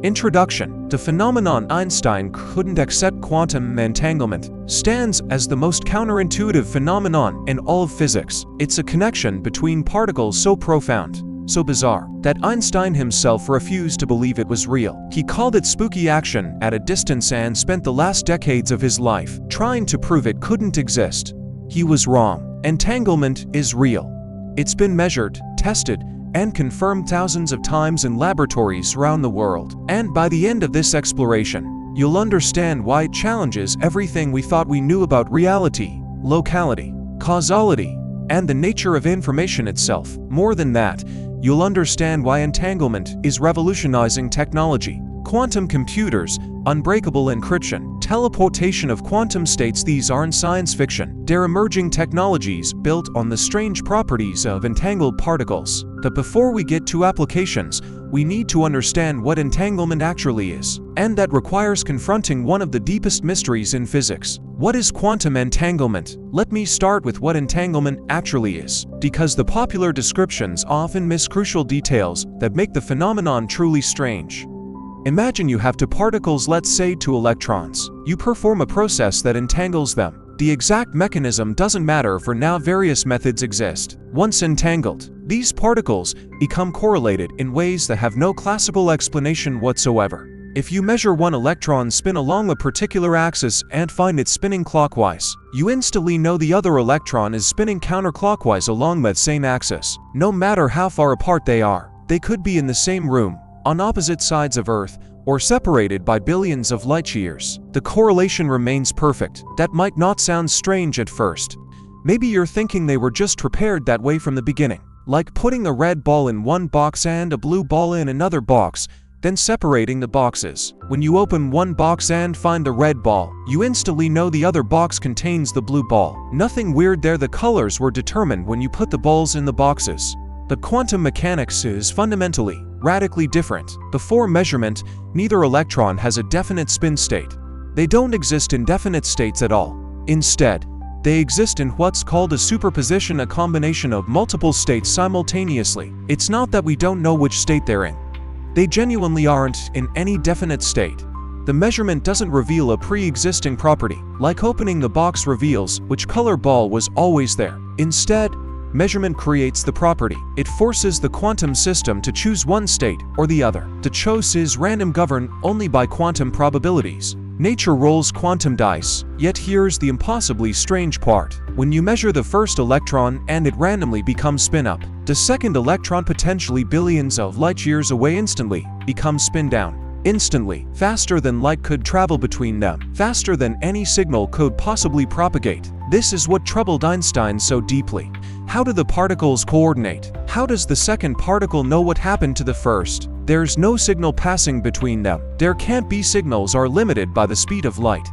Introduction. The phenomenon Einstein couldn't accept quantum entanglement stands as the most counterintuitive phenomenon in all of physics. It's a connection between particles so profound, so bizarre, that Einstein himself refused to believe it was real. He called it spooky action at a distance and spent the last decades of his life trying to prove it couldn't exist. He was wrong. Entanglement is real. It's been measured, tested, and confirmed thousands of times in laboratories around the world. And by the end of this exploration, you'll understand why it challenges everything we thought we knew about reality, locality, causality, and the nature of information itself. More than that, you'll understand why entanglement is revolutionizing technology. Quantum computers, unbreakable encryption, teleportation of quantum states. These aren't science fiction. They're emerging technologies built on the strange properties of entangled particles. But before we get to applications, we need to understand what entanglement actually is. And that requires confronting one of the deepest mysteries in physics. What is quantum entanglement? Let me start with what entanglement actually is, because the popular descriptions often miss crucial details that make the phenomenon truly strange. Imagine you have two particles, let's say two electrons. You perform a process that entangles them. The exact mechanism doesn't matter, for now various methods exist. Once entangled, these particles become correlated in ways that have no classical explanation whatsoever. If you measure one electron spin along a particular axis and find it spinning clockwise, you instantly know the other electron is spinning counterclockwise along that same axis. No matter how far apart they are, they could be in the same room, on opposite sides of Earth, or separated by billions of light years. The correlation remains perfect. That might not sound strange at first. Maybe you're thinking they were just prepared that way from the beginning, like putting a red ball in one box and a blue ball in another box, then separating the boxes. When you open one box and find the red ball, you instantly know the other box contains the blue ball. Nothing weird there. The colors were determined when you put the balls in the boxes. But quantum mechanics is fundamentally, radically different. Before measurement, neither electron has a definite spin state. They don't exist in definite states at all. Instead, they exist in what's called a superposition, a combination of multiple states simultaneously. It's not that we don't know which state they're in. They genuinely aren't in any definite state. The measurement doesn't reveal a pre-existing property, like opening the box reveals which color ball was always there. Instead, measurement creates the property. It forces the quantum system to choose one state or the other. The choice is random, governed only by quantum probabilities. Nature rolls quantum dice. Yet here's the impossibly strange part. When you measure the first electron and it randomly becomes spin up, the second electron, potentially billions of light years away, instantly becomes spin down. Instantly, faster than light could travel between them, faster than any signal could possibly propagate. This is what troubled Einstein so deeply. How do the particles coordinate? How does the second particle know what happened to the first? There's no signal passing between them. There can't be. Signals are limited by the speed of light.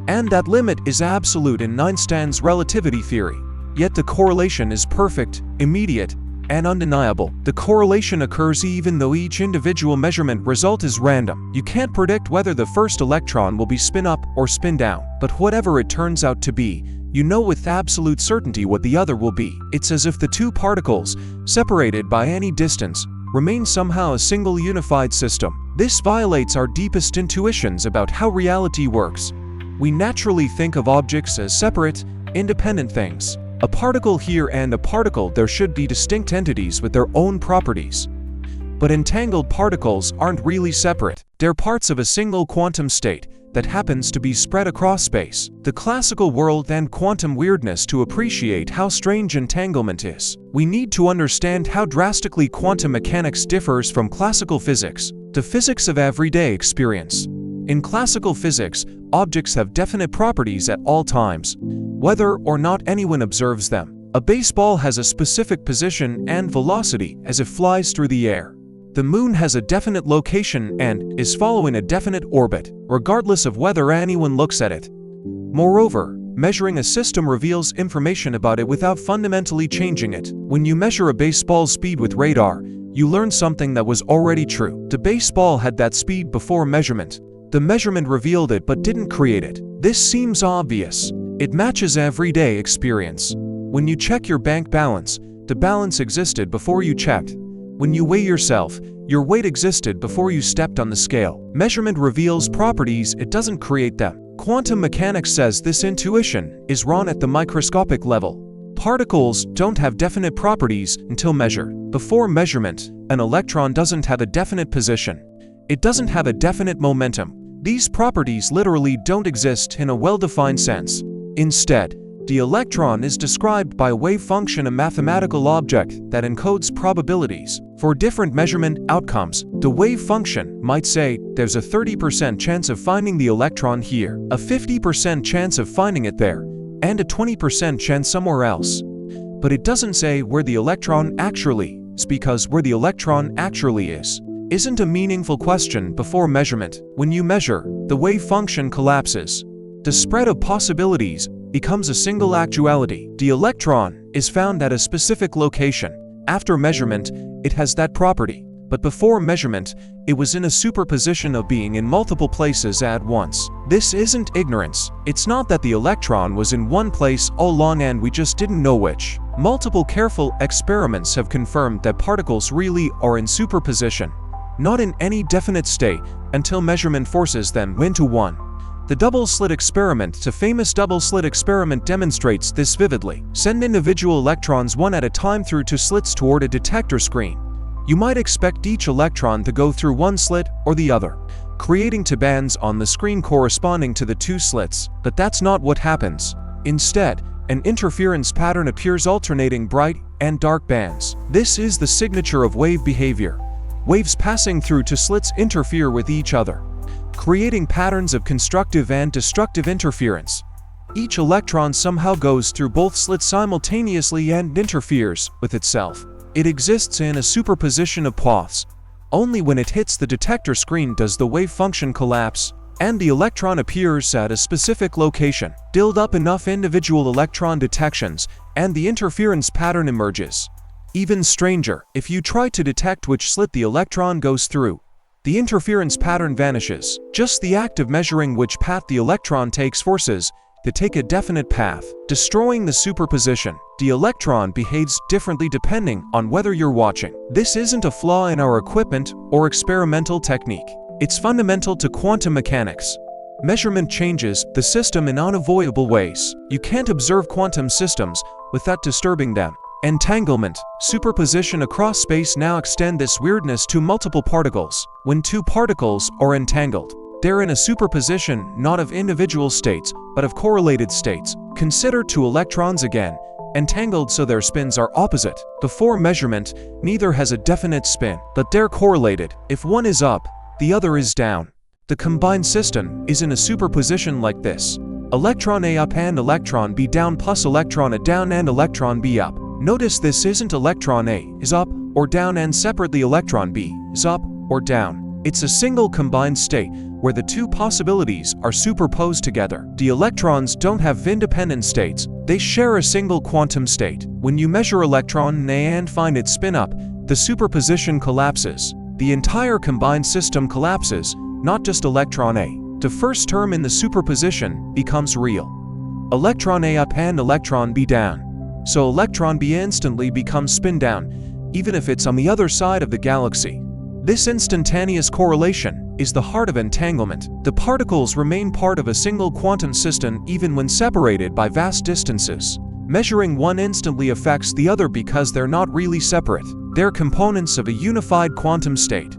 And that limit is absolute in Einstein's relativity theory. Yet the correlation is perfect, immediate, and undeniable. The correlation occurs even though each individual measurement result is random. You can't predict whether the first electron will be spin up or spin down. But whatever it turns out to be, you know with absolute certainty what the other will be. It's as if the two particles, separated by any distance, remain somehow a single unified system. This violates our deepest intuitions about how reality works. We naturally think of objects as separate, independent things. A particle here and a particle there should be distinct entities with their own properties. But entangled particles aren't really separate. They're parts of a single quantum state that happens to be spread across space. The classical world and quantum weirdness. To appreciate how strange entanglement is, we need to understand how drastically quantum mechanics differs from classical physics, the physics of everyday experience. In classical physics, objects have definite properties at all times, whether or not anyone observes them. A baseball has a specific position and velocity as it flies through the air. The moon has a definite location and is following a definite orbit, regardless of whether anyone looks at it. Moreover, measuring a system reveals information about it without fundamentally changing it. When you measure a baseball's speed with radar, you learn something that was already true. The baseball had that speed before measurement. The measurement revealed it but didn't create it. This seems obvious. It matches everyday experience. When you check your bank balance, the balance existed before you checked. When you weigh yourself, your weight existed before you stepped on the scale. Measurement reveals properties, it doesn't create them. Quantum mechanics says this intuition is wrong at the microscopic level. Particles don't have definite properties until measured. Before measurement, an electron doesn't have a definite position. It doesn't have a definite momentum. These properties literally don't exist in a well-defined sense. Instead, the electron is described by a wave function, a mathematical object that encodes probabilities. For different measurement outcomes, the wave function might say there's a 30% chance of finding the electron here, a 50% chance of finding it there, and a 20% chance somewhere else. But it doesn't say where the electron actually is, because where the electron actually is isn't a meaningful question before measurement. When you measure, the wave function collapses. The spread of possibilities becomes a single actuality. The electron is found at a specific location. After measurement, it has that property. But before measurement, it was in a superposition of being in multiple places at once. This isn't ignorance. It's not that the electron was in one place all along and we just didn't know which. Multiple careful experiments have confirmed that particles really are in superposition, not in any definite state, until measurement forces them into one. The double-slit experiment, the famous double-slit experiment, demonstrates this vividly. Send individual electrons one at a time through two slits toward a detector screen. You might expect each electron to go through one slit or the other, creating two bands on the screen corresponding to the two slits, but that's not what happens. Instead, an interference pattern appears alternating bright and dark bands. This is the signature of wave behavior. Waves passing through two slits interfere with each other, creating patterns of constructive and destructive interference. Each electron somehow goes through both slits simultaneously and interferes with itself. It exists in a superposition of paths. Only when it hits the detector screen does the wave function collapse, and the electron appears at a specific location. Build up enough individual electron detections, and the interference pattern emerges. Even stranger, if you try to detect which slit the electron goes through, the interference pattern vanishes. Just the act of measuring which path the electron takes forces to take a definite path, destroying the superposition. The electron behaves differently depending on whether you're watching. This isn't a flaw in our equipment or experimental technique. It's fundamental to quantum mechanics. Measurement changes the system in unavoidable ways. You can't observe quantum systems without disturbing them. Entanglement, superposition across space now extend this weirdness to multiple particles. When two particles are entangled, they're in a superposition not of individual states, but of correlated states. Consider two electrons again, entangled so their spins are opposite. Before measurement, neither has a definite spin, but they're correlated. If one is up, the other is down. The combined system is in a superposition like this. Electron A up and electron B down plus electron A down and electron B up. Notice this isn't electron A is up or down and separately electron B is up or down. It's a single combined state where the two possibilities are superposed together. The electrons don't have independent states, they share a single quantum state. When you measure electron A and find its spin up, the superposition collapses. The entire combined system collapses, not just electron A. The first term in the superposition becomes real. Electron A up and electron B down. So electron B instantly becomes spin down, even if it's on the other side of the galaxy. This instantaneous correlation is the heart of entanglement. The particles remain part of a single quantum system even when separated by vast distances. Measuring one instantly affects the other because they're not really separate. They're components of a unified quantum state.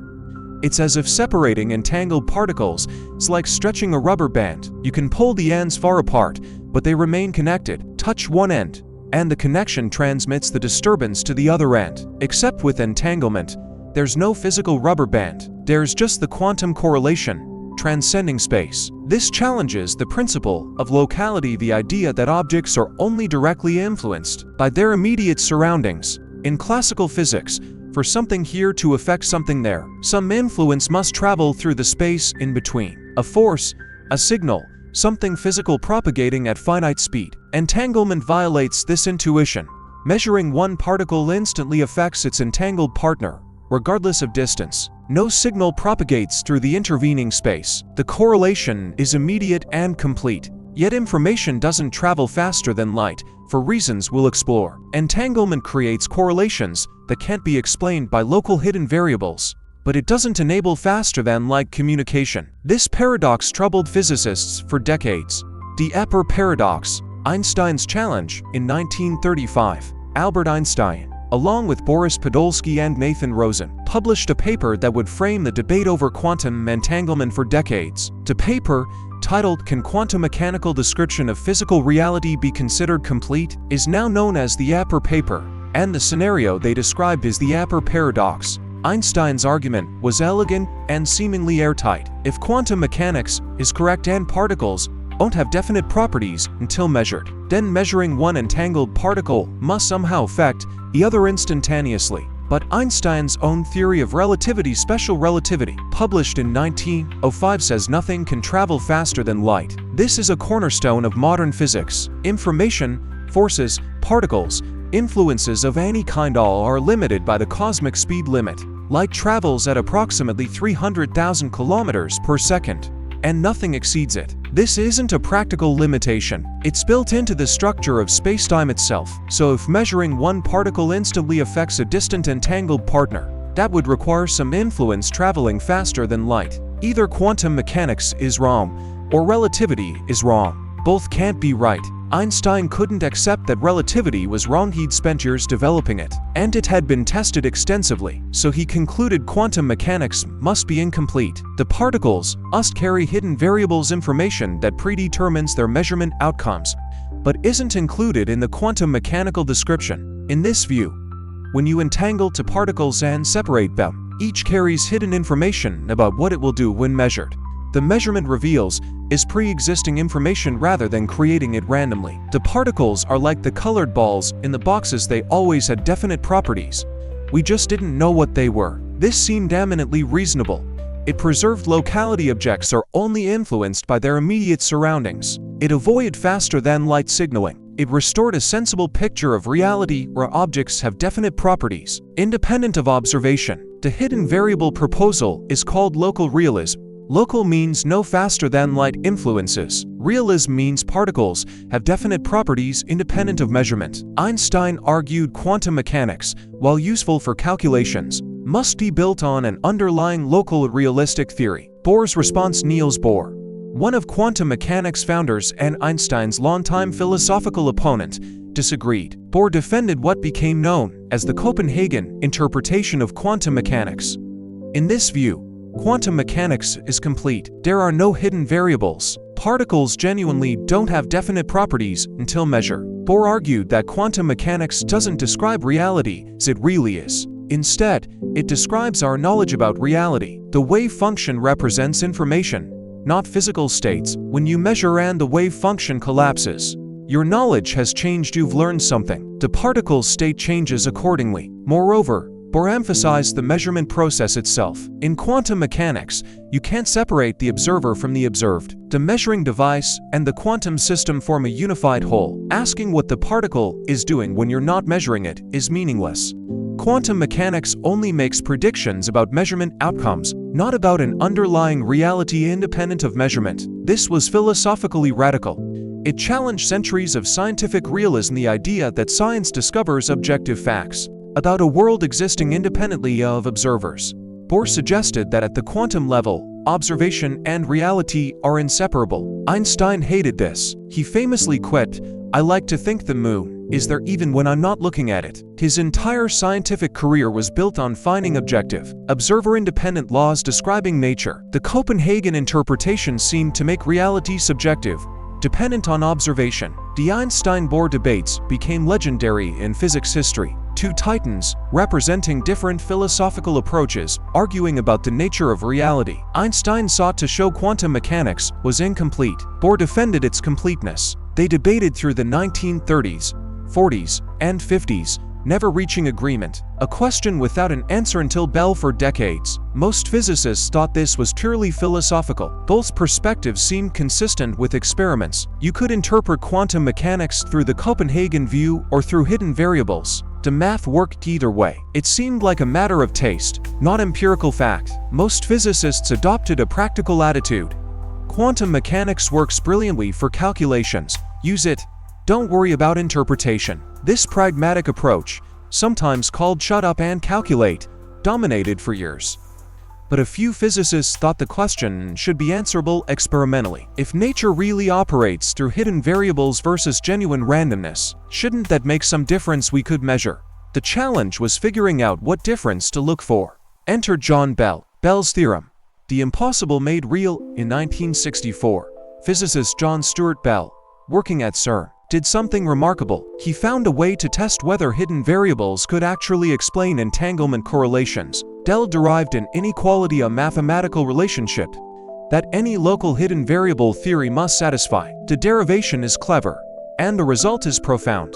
It's as if separating entangled particles is like stretching a rubber band. You can pull the ends far apart, but they remain connected. Touch one end, and the connection transmits the disturbance to the other end. Except with entanglement, there's no physical rubber band. There's just the quantum correlation, transcending space. This challenges the principle of locality, the idea that objects are only directly influenced by their immediate surroundings. In classical physics, for something here to affect something there, some influence must travel through the space in between. A force, a signal, something physical propagating at finite speed. Entanglement violates this intuition. Measuring one particle instantly affects its entangled partner, regardless of distance. No signal propagates through the intervening space. The correlation is immediate and complete. Yet information doesn't travel faster than light, for reasons we'll explore. Entanglement creates correlations that can't be explained by local hidden variables. But it doesn't enable faster-than-light communication. This paradox troubled physicists for decades. The Epper paradox, Einstein's challenge. In 1935, Albert Einstein, along with Boris Podolsky and Nathan Rosen, published a paper that would frame the debate over quantum entanglement for decades. The paper, titled "Can Quantum Mechanical Description of Physical Reality Be Considered Complete?" is now known as the Epper paper, and the scenario they described is the Epper paradox. Einstein's argument was elegant and seemingly airtight. If quantum mechanics is correct and particles won't have definite properties until measured, then measuring one entangled particle must somehow affect the other instantaneously. But Einstein's own theory of relativity, special relativity, published in 1905, says nothing can travel faster than light. This is a cornerstone of modern physics. Information, forces, particles, influences of any kind all are limited by the cosmic speed limit. Light travels at approximately 300,000 kilometers per second, and nothing exceeds it. This isn't a practical limitation. It's built into the structure of spacetime itself. So if measuring one particle instantly affects a distant entangled partner, that would require some influence traveling faster than light. Either quantum mechanics is wrong, or relativity is wrong. Both can't be right. Einstein couldn't accept that relativity was wrong. He'd spent years developing it, and it had been tested extensively, so he concluded quantum mechanics must be incomplete. The particles must carry hidden variables, information that predetermines their measurement outcomes, but isn't included in the quantum mechanical description. In this view, when you entangle two particles and separate them, each carries hidden information about what it will do when measured. The measurement reveals is pre-existing information rather than creating it randomly. The particles are like the colored balls in the boxes. They always had definite properties. We just didn't know what they were. This seemed eminently reasonable. It preserved locality. Objects are only influenced by their immediate surroundings. It avoided faster-than-light signaling. It restored a sensible picture of reality where objects have definite properties, independent of observation. The hidden variable proposal is called local realism. Local means no faster-than-light influences. Realism means particles have definite properties independent of measurement. Einstein argued quantum mechanics, while useful for calculations, must be built on an underlying local realistic theory. Bohr's response. Niels Bohr, one of quantum mechanics' founders and Einstein's longtime philosophical opponent, disagreed. Bohr defended what became known as the Copenhagen interpretation of quantum mechanics. In this view, quantum mechanics is complete. There are no hidden variables. Particles genuinely don't have definite properties until measured. Bohr argued that quantum mechanics doesn't describe reality as it really is. Instead, it describes our knowledge about reality. The wave function represents information, not physical states. When you measure and the wave function collapses, your knowledge has changed. You've learned something. The particle state changes accordingly. Moreover, Bohr emphasized the measurement process itself. In quantum mechanics, you can't separate the observer from the observed. The measuring device and the quantum system form a unified whole. Asking what the particle is doing when you're not measuring it is meaningless. Quantum mechanics only makes predictions about measurement outcomes, not about an underlying reality independent of measurement. This was philosophically radical. It challenged centuries of scientific realism, the idea that science discovers objective facts about a world existing independently of observers. Bohr suggested that at the quantum level, observation and reality are inseparable. Einstein hated this. He famously quipped, "I like to think the moon is there even when I'm not looking at it." His entire scientific career was built on finding objective, observer-independent laws describing nature. The Copenhagen interpretation seemed to make reality subjective, dependent on observation. The Einstein-Bohr debates became legendary in physics history. Two titans, representing different philosophical approaches, arguing about the nature of reality. Einstein sought to show quantum mechanics was incomplete. Bohr defended its completeness. They debated through the 1930s, 40s, and 50s, never reaching agreement, a question without an answer until Bell. For decades, most physicists thought this was purely philosophical. Both perspectives seemed consistent with experiments. You could interpret quantum mechanics through the Copenhagen view or through hidden variables. The math worked either way. It seemed like a matter of taste, not empirical fact. Most physicists adopted a practical attitude. Quantum mechanics works brilliantly for calculations. Use it. Don't worry about interpretation. This pragmatic approach sometimes called shut up and calculate, dominated for years. But a few physicists thought the question should be answerable experimentally. If nature really operates through hidden variables versus genuine randomness, shouldn't that make some difference we could measure? The challenge was figuring out what difference to look for. Enter John Bell. Bell's theorem, the impossible made real. In 1964, physicist John Stuart Bell, working at CERN, did something remarkable. He found a way to test whether hidden variables could actually explain entanglement correlations. Bell derived an inequality, a mathematical relationship that any local hidden variable theory must satisfy. The derivation is clever, and the result is profound.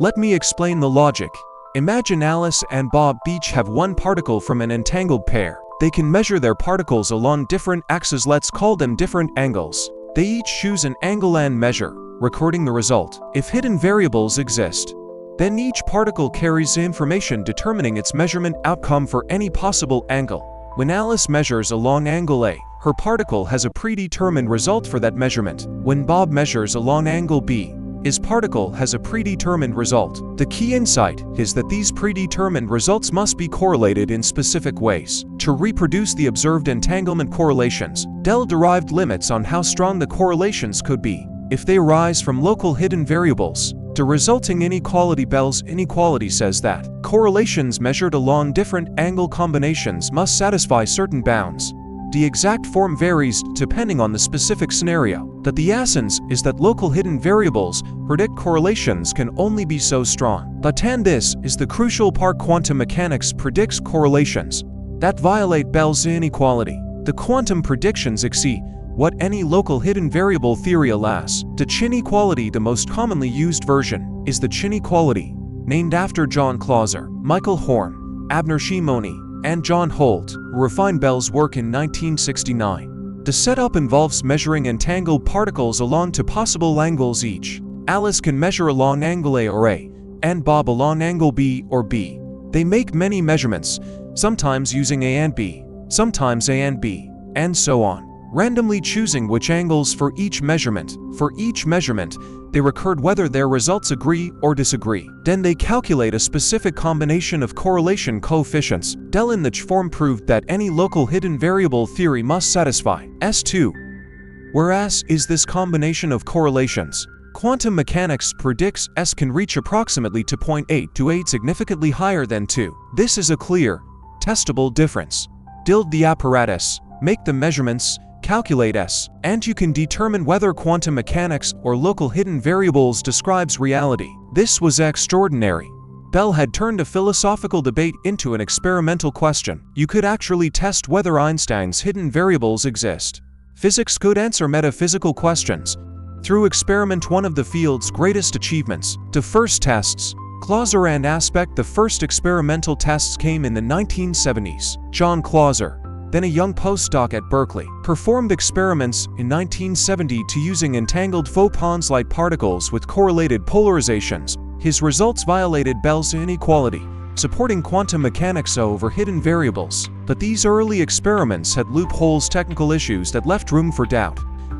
Let me explain the logic. Imagine Alice and Bob each have one particle from an entangled pair. They can measure their particles along different axes, let's call them different angles. They each choose an angle and measure, recording the result. If hidden variables exist, then each particle carries information determining its measurement outcome for any possible angle. When Alice measures along angle A, her particle has a predetermined result for that measurement. When Bob measures along angle B, his particle has a predetermined result. The key insight is that these predetermined results must be correlated in specific ways. To reproduce the observed entanglement correlations, Bell derived limits on how strong the correlations could be. If they arise from local hidden variables, the resulting inequality, Bell's inequality, says that correlations measured along different angle combinations must satisfy certain bounds. The exact form varies depending on the specific scenario, but the essence is that local hidden variables predict correlations can only be so strong. But and this is the crucial part: quantum mechanics predicts correlations that violate Bell's inequality. The quantum predictions exceed what any local hidden variable theory allows. The Chin-equality, the most commonly used version, is the Chin-equality, named after John Clauser, Michael Horn, Abner Shimoni, and John Holt, who refined Bell's work in 1969. The setup involves measuring entangled particles along two possible angles each. Alice can measure along angle A or A, and Bob along angle B or B. They make many measurements, sometimes using A and B, sometimes A and B, and so on, randomly choosing which angles for each measurement. For each measurement, they record whether their results agree or disagree. Then they calculate a specific combination of correlation coefficients. Bell in the form proved that any local hidden variable theory must satisfy S2, where S is this combination of correlations. Quantum mechanics predicts S can reach approximately 2.8 to 8, significantly higher than 2. This is a clear, testable difference. Build the apparatus, make the measurements, calculate S, and you can determine whether quantum mechanics or local hidden variables describes reality. This was extraordinary. Bell had turned a philosophical debate into an experimental question. You could actually test whether Einstein's hidden variables exist. Physics could answer metaphysical questions through experiment, one of the field's greatest achievements. The first tests, Clauser and Aspect. The first experimental tests came in the 1970s. John Clauser, then a young postdoc at Berkeley, performed experiments in 1970 to using entangled photons, light particles with correlated polarizations. His results violated Bell's inequality, supporting quantum mechanics over hidden variables. But these early experiments had loopholes, technical issues that left room for doubt.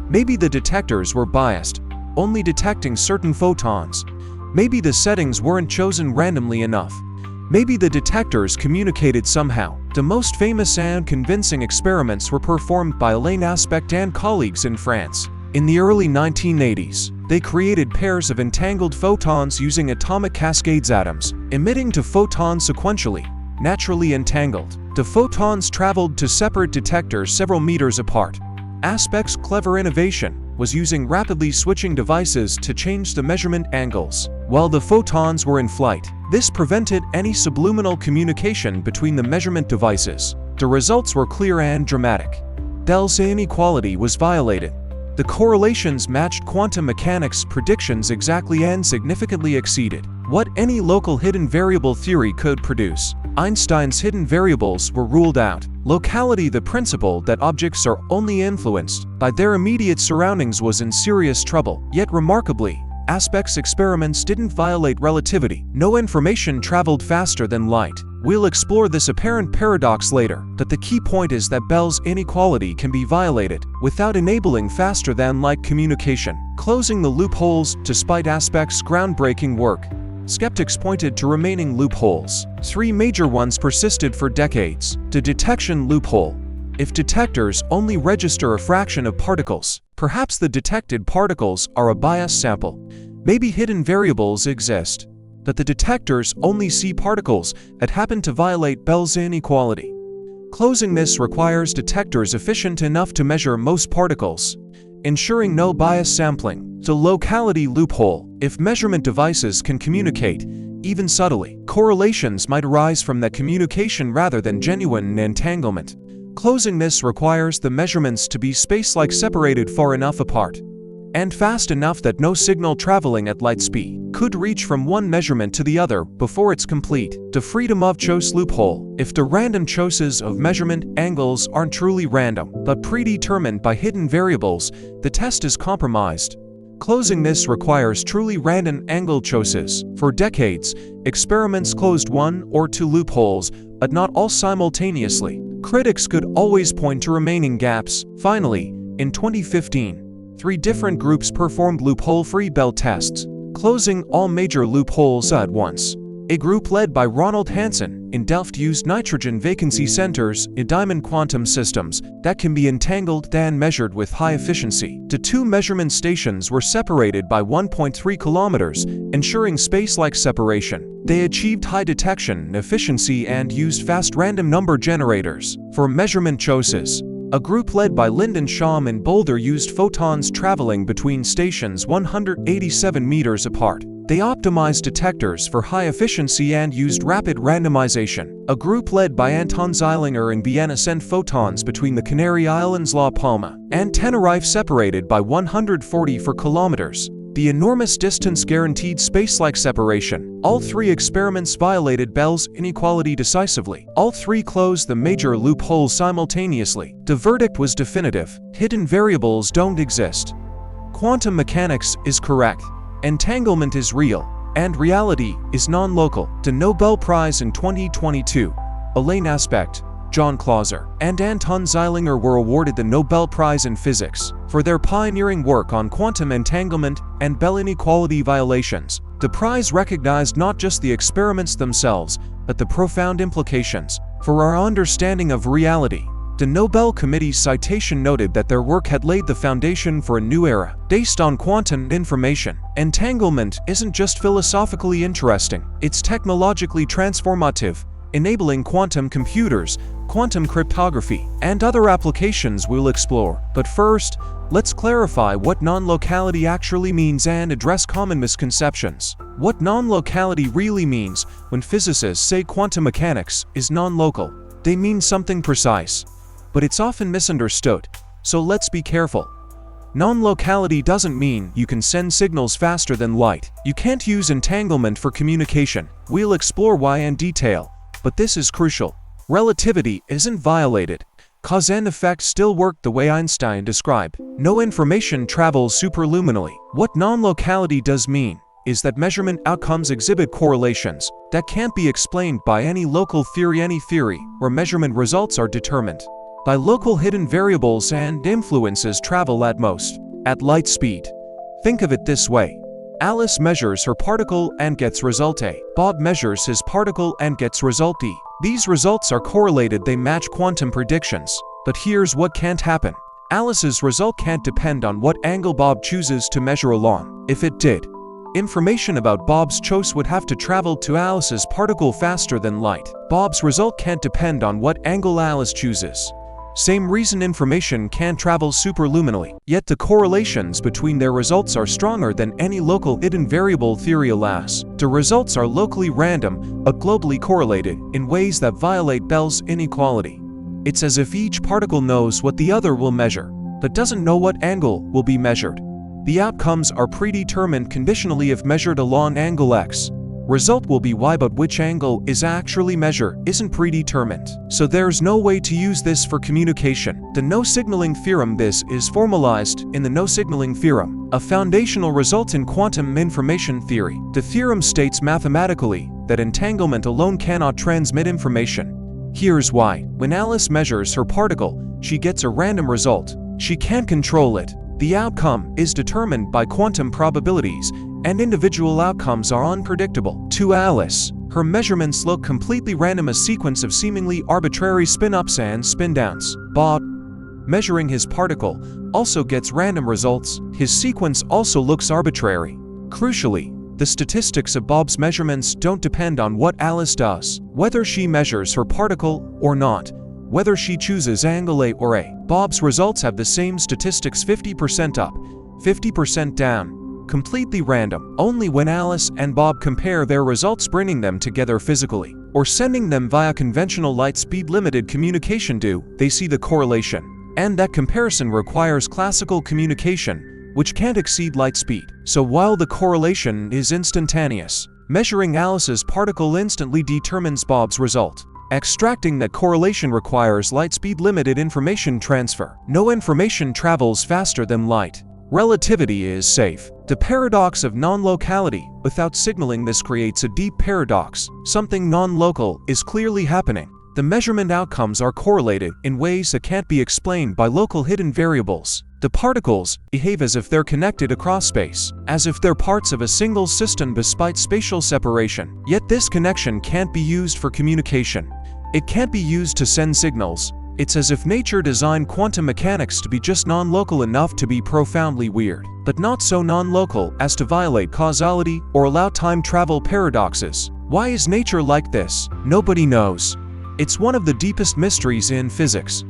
Maybe the detectors were biased, only detecting certain photons. Maybe the settings weren't chosen randomly enough. Maybe the detectors communicated somehow. The most famous and convincing experiments were performed by Alain Aspect and colleagues in France. In the early 1980s, they created pairs of entangled photons using atomic cascades, atoms emitting to photons sequentially, naturally entangled. The photons traveled to separate detectors several meters apart. Aspect's clever innovation was using rapidly switching devices to change the measurement angles while the photons were in flight. This prevented any subliminal communication between the measurement devices. The results were clear and dramatic. Bell's inequality was violated. The correlations matched quantum mechanics predictions exactly and significantly exceeded what any local hidden variable theory could produce. Einstein's hidden variables were ruled out. Locality, the principle that objects are only influenced by their immediate surroundings, was in serious trouble. Yet remarkably, Aspect's experiments didn't violate relativity. No information traveled faster than light. We'll explore this apparent paradox later, but the key point is that Bell's inequality can be violated without enabling faster-than-light communication, closing the loopholes. Despite Aspect's groundbreaking work, skeptics pointed to remaining loopholes. 3 major ones persisted for decades. The detection loophole. If detectors only register a fraction of particles, perhaps the detected particles are a bias sample. Maybe hidden variables exist, but the detectors only see particles that happen to violate Bell's inequality. Closing this requires detectors efficient enough to measure most particles, ensuring no bias sampling. The locality loophole. If measurement devices can communicate, even subtly, correlations might arise from that communication rather than genuine entanglement. Closing this requires the measurements to be space-like separated far enough apart and fast enough that no signal traveling at light speed could reach from one measurement to the other before it's complete. The freedom of choice loophole. If the random choices of measurement angles aren't truly random, but predetermined by hidden variables, the test is compromised. Closing this requires truly random angle choices. For decades, experiments closed 1 or 2 loopholes, but not all simultaneously. Critics could always point to remaining gaps. Finally, in 2015, 3 different groups performed loophole-free Bell tests, closing all major loopholes at once. A group led by Ronald Hansen in Delft used nitrogen vacancy centers in diamond quantum systems that can be entangled and measured with high efficiency. The 2 measurement stations were separated by 1.3 kilometers, ensuring space-like separation. They achieved high detection efficiency and used fast random number generators for measurement choices. A group led by Lyndon Sham in Boulder used photons traveling between stations 187 meters apart. They optimized detectors for high efficiency and used rapid randomization. A group led by Anton Zeilinger in Vienna sent photons between the Canary Islands La Palma and Tenerife separated by 144 kilometers. The enormous distance guaranteed space-like separation. All 3 experiments violated Bell's inequality decisively. All 3 closed the major loopholes simultaneously. The verdict was definitive. Hidden variables don't exist. Quantum mechanics is correct. Entanglement is real, and reality is non-local. The Nobel Prize in 2022, Elaine Aspect, John Clauser, and Anton Zeilinger were awarded the Nobel Prize in Physics for their pioneering work on quantum entanglement and Bell inequality violations. The prize recognized not just the experiments themselves, but the profound implications for our understanding of reality. The Nobel Committee's citation noted that their work had laid the foundation for a new era based on quantum information. Entanglement isn't just philosophically interesting, it's technologically transformative, enabling quantum computers, quantum cryptography, and other applications we'll explore. But first, let's clarify what non-locality actually means and address common misconceptions. What non-locality really means when physicists say quantum mechanics is non-local. They mean something precise, but it's often misunderstood, so let's be careful. Non-locality doesn't mean you can send signals faster than light. You can't use entanglement for communication. We'll explore why in detail, but this is crucial. Relativity isn't violated. Cause and effect still work the way Einstein described. No information travels superluminally. What non-locality does mean is that measurement outcomes exhibit correlations that can't be explained by any local theory, where measurement results are determined by local hidden variables and influences travel at most at light speed. Think of it this way. Alice measures her particle and gets result A. Bob measures his particle and gets result D. These results are correlated, they match quantum predictions. But here's what can't happen. Alice's result can't depend on what angle Bob chooses to measure along. If it did, information about Bob's choice would have to travel to Alice's particle faster than light. Bob's result can't depend on what angle Alice chooses. Same reason information can't travel superluminally, yet the correlations between their results are stronger than any local hidden variable theory allows. The results are locally random, but globally correlated in ways that violate Bell's inequality. It's as if each particle knows what the other will measure, but doesn't know what angle will be measured. The outcomes are predetermined conditionally if measured along angle x. Result will be y, but which angle is actually measured isn't predetermined. So there's no way to use this for communication. The no-signaling theorem. This is formalized in the no-signaling theorem, a foundational result in quantum information theory. The theorem states mathematically that entanglement alone cannot transmit information. Here's why. When Alice measures her particle, she gets a random result. She can't control it. The outcome is determined by quantum probabilities, and individual outcomes are unpredictable. To Alice, her measurements look completely random, a sequence of seemingly arbitrary spin-ups and spin-downs. Bob, measuring his particle, also gets random results. His sequence also looks arbitrary. Crucially, the statistics of Bob's measurements don't depend on what Alice does, whether she measures her particle or not, whether she chooses angle A or A. Bob's results have the same statistics: 50% up, 50% down, completely random. Only when Alice and Bob compare their results, bringing them together physically, or sending them via conventional light-speed limited communication, do they see the correlation. And that comparison requires classical communication, which can't exceed light speed. So while the correlation is instantaneous, measuring Alice's particle instantly determines Bob's result. Extracting that correlation requires light-speed limited information transfer. No information travels faster than light. Relativity is safe. The paradox of non-locality. Without signaling, this creates a deep paradox. Something non-local is clearly happening. The measurement outcomes are correlated in ways that can't be explained by local hidden variables. The particles behave as if they're connected across space, as if they're parts of a single system despite spatial separation. Yet this connection can't be used for communication. It can't be used to send signals. It's as if nature designed quantum mechanics to be just non-local enough to be profoundly weird, but not so non-local as to violate causality or allow time travel paradoxes. Why is nature like this? Nobody knows. It's one of the deepest mysteries in physics.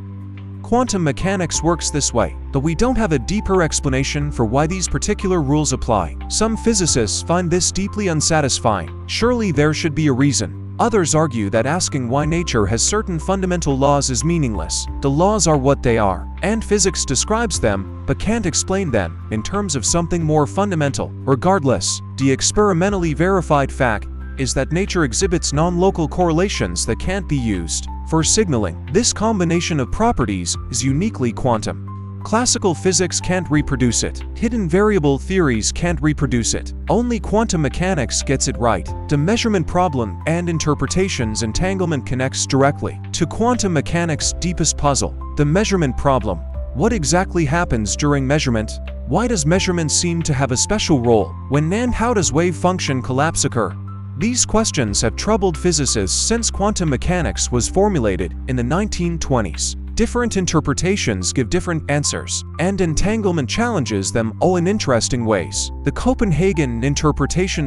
Quantum mechanics works this way, but we don't have a deeper explanation for why these particular rules apply. Some physicists find this deeply unsatisfying. Surely there should be a reason. Others argue that asking why nature has certain fundamental laws is meaningless. The laws are what they are, and physics describes them, but can't explain them in terms of something more fundamental. Regardless, the experimentally verified fact is that nature exhibits non-local correlations that can't be used for signaling. This combination of properties is uniquely quantum. Classical physics can't reproduce it. Hidden variable theories can't reproduce it. Only quantum mechanics gets it right. The measurement problem and interpretation's entanglement connects directly to quantum mechanics' deepest puzzle, the measurement problem. What exactly happens during measurement? Why does measurement seem to have a special role? When and how does wave function collapse occur? These questions have troubled physicists since quantum mechanics was formulated in the 1920s. Different interpretations give different answers, and entanglement challenges them all in interesting ways. The Copenhagen interpretation,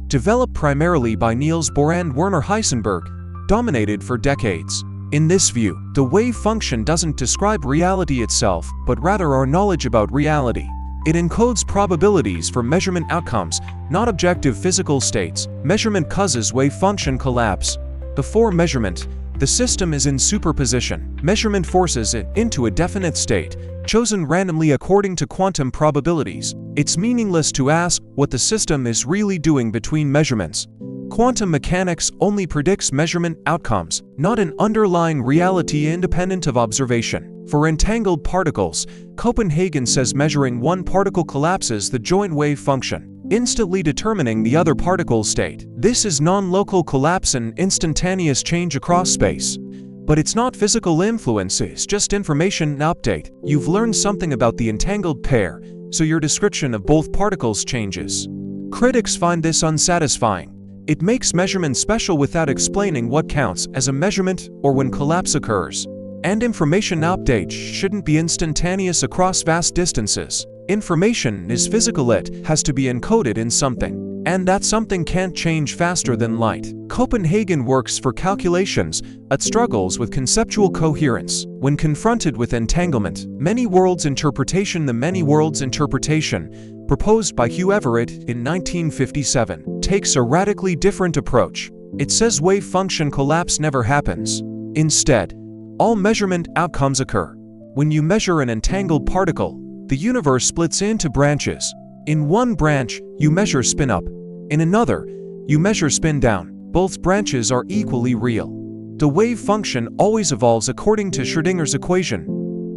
developed primarily by Niels Bohr and Werner Heisenberg, dominated for decades. In this view, the wave function doesn't describe reality itself, but rather our knowledge about reality. It encodes probabilities for measurement outcomes, not objective physical states. Measurement causes wave function collapse. Before measurement, the system is in superposition. Measurement forces it into a definite state, chosen randomly according to quantum probabilities. It's meaningless to ask what the system is really doing between measurements. Quantum mechanics only predicts measurement outcomes, not an underlying reality independent of observation. For entangled particles, Copenhagen says measuring one particle collapses the joint wave function, instantly determining the other particle's state. This is non-local collapse and instantaneous change across space. But it's not physical influence, it's just information update. You've learned something about the entangled pair, so your description of both particles changes. Critics find this unsatisfying. It makes measurement special without explaining what counts as a measurement or when collapse occurs. And information update shouldn't be instantaneous across vast distances. Information is physical, it has to be encoded in something. And that something can't change faster than light. Copenhagen works for calculations, but struggles with conceptual coherence. When confronted with entanglement, the many worlds interpretation, proposed by Hugh Everett in 1957, takes a radically different approach. It says wave function collapse never happens. Instead, all measurement outcomes occur. When you measure an entangled particle, the universe splits into branches. In one branch, you measure spin up. In another, you measure spin down. Both branches are equally real. The wave function always evolves according to Schrödinger's equation,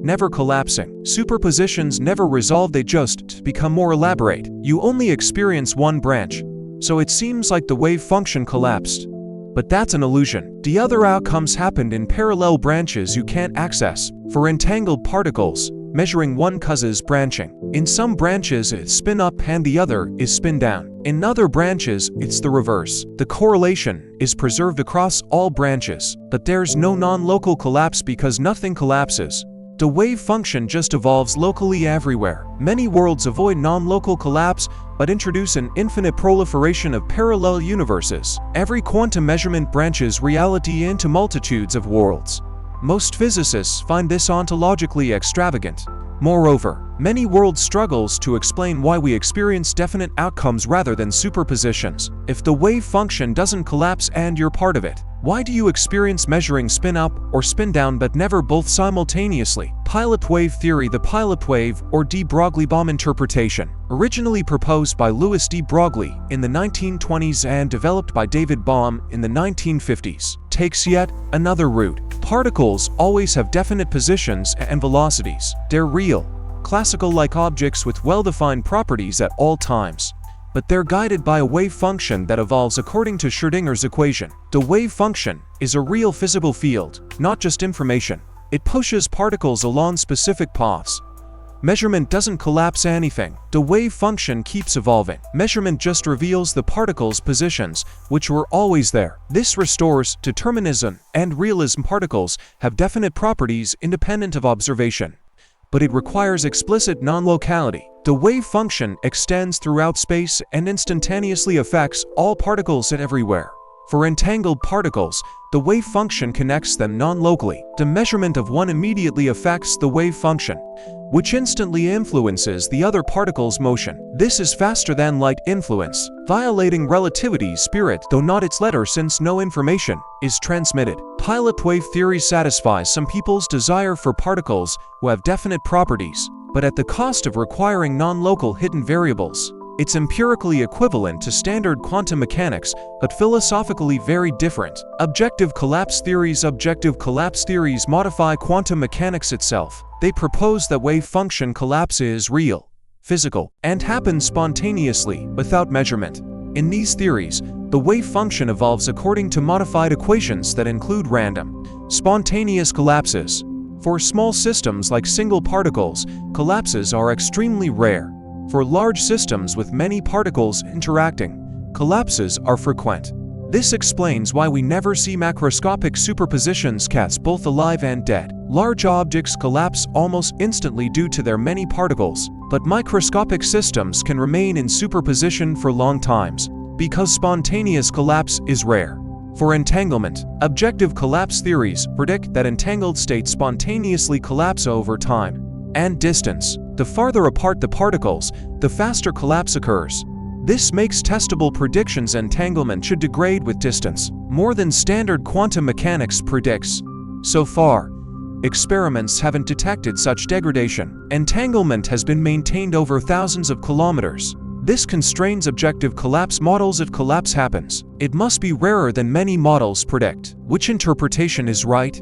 never collapsing. Superpositions never resolve, they just become more elaborate. You only experience one branch, so it seems like the wave function collapsed. But that's an illusion. The other outcomes happened in parallel branches you can't access. For entangled particles, measuring one causes branching. In some branches it's spin up and the other is spin down. In other branches it's the reverse. The correlation is preserved across all branches, but there's no non-local collapse because nothing collapses. The wave function just evolves locally everywhere. Many worlds avoid non-local collapse but introduce an infinite proliferation of parallel universes. Every quantum measurement branches reality into multitudes of worlds. Most physicists find this ontologically extravagant. Moreover, many worlds struggles to explain why we experience definite outcomes rather than superpositions. If the wave function doesn't collapse and you're part of it, why do you experience measuring spin up or spin down but never both simultaneously? Pilot wave theory. The pilot wave or de Broglie bomb interpretation, originally proposed by Louis de Broglie in the 1920s and developed by David Bohm in the 1950s, takes yet another route. Particles always have definite positions and velocities. They're real, classical-like objects with well-defined properties at all times. But they're guided by a wave function that evolves according to Schrödinger's equation. The wave function is a real physical field, not just information. It pushes particles along specific paths. Measurement doesn't collapse anything. The wave function keeps evolving. Measurement just reveals the particles' positions, which were always there. This restores determinism and realism. Particles have definite properties independent of observation, but it requires explicit non-locality. The wave function extends throughout space and instantaneously affects all particles and everywhere. For entangled particles, the wave function connects them non-locally. The measurement of one immediately affects the wave function, which instantly influences the other particle's motion. This is faster than light influence, violating relativity's spirit, though not its letter, since no information is transmitted. Pilot wave theory satisfies some people's desire for particles who have definite properties, but at the cost of requiring non-local hidden variables. It's empirically equivalent to standard quantum mechanics, but philosophically very different. Objective collapse theories. Objective collapse theories modify quantum mechanics itself. They propose that wave function collapse is real, physical, and happens spontaneously, without measurement. In these theories, the wave function evolves according to modified equations that include random, spontaneous collapses. For small systems like single particles, collapses are extremely rare. For large systems with many particles interacting, collapses are frequent. This explains why we never see macroscopic superpositions, cats both alive and dead. Large objects collapse almost instantly due to their many particles, but microscopic systems can remain in superposition for long times, because spontaneous collapse is rare. For entanglement, objective collapse theories predict that entangled states spontaneously collapse over time and distance. The farther apart the particles, the faster collapse occurs. This makes testable predictions entanglement should degrade with distance, more than standard quantum mechanics predicts. So far, experiments haven't detected such degradation. Entanglement has been maintained over thousands of kilometers. This constrains objective collapse models. If collapse happens, it must be rarer than many models predict. Which interpretation is right?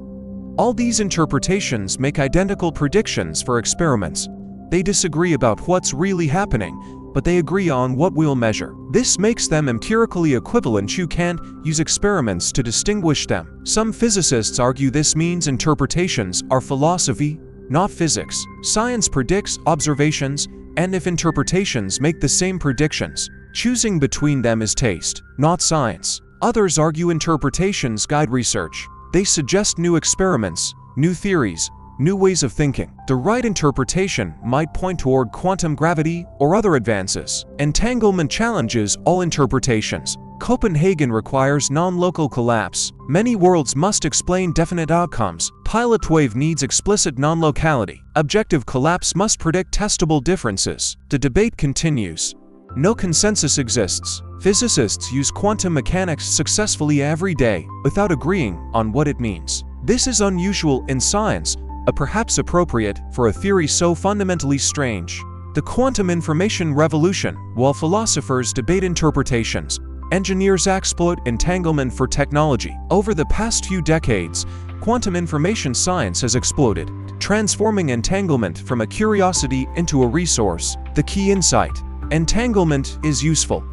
All these interpretations make identical predictions for experiments. They disagree about what's really happening, but they agree on what we'll measure. This makes them empirically equivalent. You can't use experiments to distinguish them. Some physicists argue this means interpretations are philosophy, not physics. Science predicts observations, and if interpretations make the same predictions, choosing between them is taste, not science. Others argue interpretations guide research. They suggest new experiments, new theories, new ways of thinking. The right interpretation might point toward quantum gravity or other advances. Entanglement challenges all interpretations. Copenhagen requires non-local collapse. Many worlds must explain definite outcomes. Pilot wave needs explicit non-locality. Objective collapse must predict testable differences. The debate continues. No consensus exists. Physicists use quantum mechanics successfully every day without agreeing on what it means. This is unusual in science, but perhaps appropriate for a theory so fundamentally strange. The quantum information revolution. While philosophers debate interpretations, engineers exploit entanglement for technology. Over the past few decades, quantum information science has exploded, transforming entanglement from a curiosity into a resource. The key insight: entanglement is useful.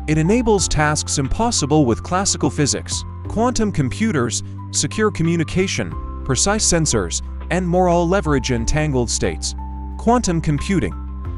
It enables tasks impossible with classical physics. Quantum computers, secure communication, precise sensors, and more all leverage entangled states. Quantum computing.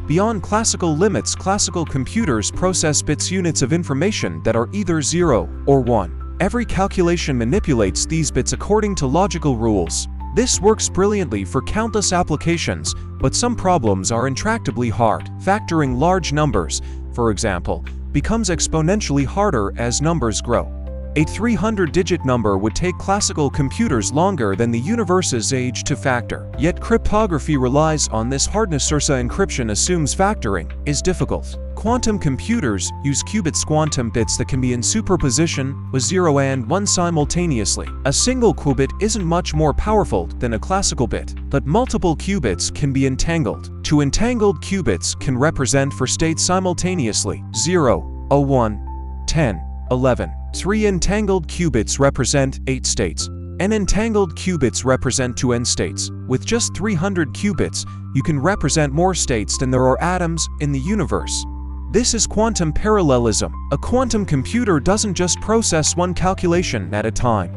Beyond classical limits, classical computers process bits, units of information that are either 0 or 1. Every calculation manipulates these bits according to logical rules. This works brilliantly for countless applications, but some problems are intractably hard. Factoring large numbers, for example, becomes exponentially harder as numbers grow. A 300-digit number would take classical computers longer than the universe's age to factor. Yet cryptography relies on this hardness. Encryption assumes factoring is difficult. Quantum computers use qubits, quantum bits that can be in superposition with 0 and 1 simultaneously. A single qubit isn't much more powerful than a classical bit, but multiple qubits can be entangled. Two entangled qubits can represent 4 states simultaneously: 0, 1, 10, 11. 3 entangled qubits represent 8 states. N entangled qubits represent 2 n states. With just 300 qubits, you can represent more states than there are atoms in the universe. This is quantum parallelism. A quantum computer doesn't just process one calculation at a time.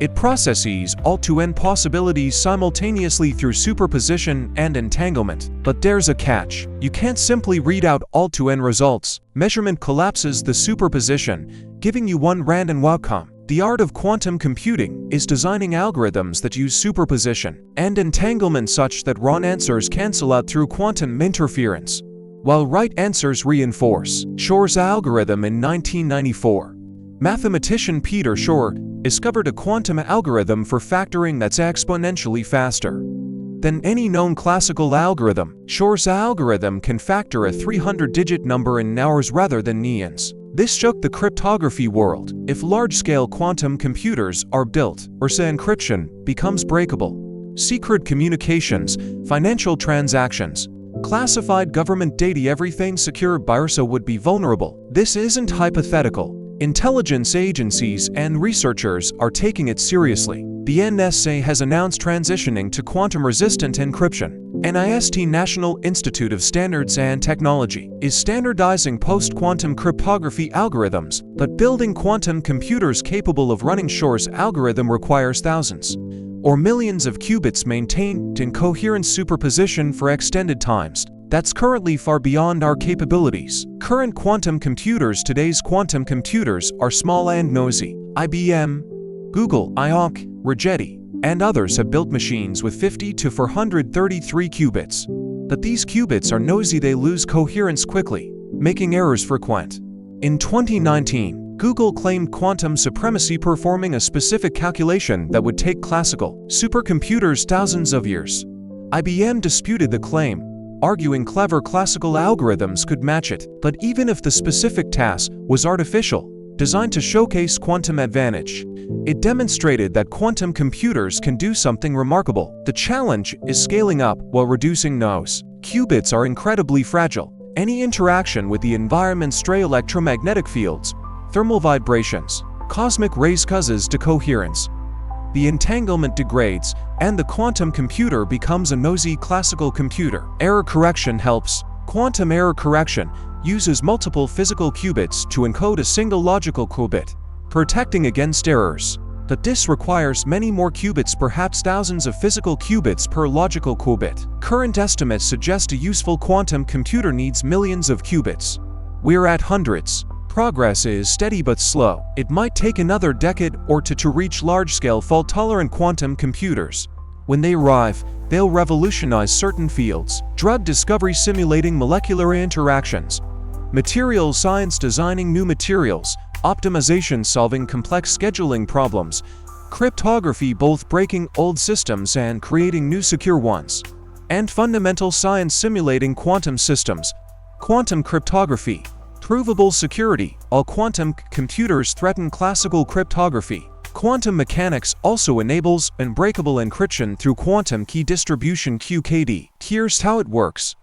It processes all 2n possibilities simultaneously through superposition and entanglement. But there's a catch. You can't simply read out all 2n results. Measurement collapses the superposition, giving you one random outcome. The art of quantum computing is designing algorithms that use superposition and entanglement such that wrong answers cancel out through quantum interference, while right answers reinforce. Shor's algorithm. In 1994, mathematician Peter Shor discovered a quantum algorithm for factoring that's exponentially faster than any known classical algorithm. Shor's algorithm can factor a 300-digit number in hours rather than eons. This shook the cryptography world. If large-scale quantum computers are built, or say encryption becomes breakable, secret communications, financial transactions, classified government data, everything secured by Ursa would be vulnerable. This isn't hypothetical. Intelligence agencies and researchers are taking it seriously. The NSA has announced transitioning to quantum-resistant encryption. NIST, National Institute of Standards and Technology, is standardizing post-quantum cryptography algorithms, but building quantum computers capable of running Shor's algorithm requires thousands or millions of qubits maintained in coherent superposition for extended times. That's currently far beyond our capabilities. Current quantum computers. Today's quantum computers are small and noisy. IBM, Google, IonQ, Rigetti, and others have built machines with 50 to 433 qubits. But these qubits are noisy, they lose coherence quickly, making errors frequent. In 2019, Google claimed quantum supremacy, performing a specific calculation that would take classical supercomputers thousands of years. IBM disputed the claim, arguing clever classical algorithms could match it. But even if the specific task was artificial, designed to showcase quantum advantage, it demonstrated that quantum computers can do something remarkable. The challenge is scaling up while reducing noise. Qubits are incredibly fragile. Any interaction with the environment, stray electromagnetic fields, thermal vibrations, cosmic rays causes decoherence. The entanglement degrades, and the quantum computer becomes a noisy classical computer. Error correction helps. Quantum error correction uses multiple physical qubits to encode a single logical qubit, protecting against errors. But this requires many more qubits, perhaps thousands of physical qubits per logical qubit. Current estimates suggest a useful quantum computer needs millions of qubits. We're at hundreds. Progress is steady but slow. It might take another decade or two to reach large-scale fault-tolerant quantum computers. When they arrive, they'll revolutionize certain fields: drug discovery, simulating molecular interactions; materials science, designing new materials; optimization, solving complex scheduling problems; cryptography, both breaking old systems and creating new secure ones; and fundamental science, simulating quantum systems. Quantum cryptography. Provable security. All quantum computers threaten classical cryptography. Quantum mechanics also enables unbreakable encryption through quantum key distribution (QKD). Here's how it works.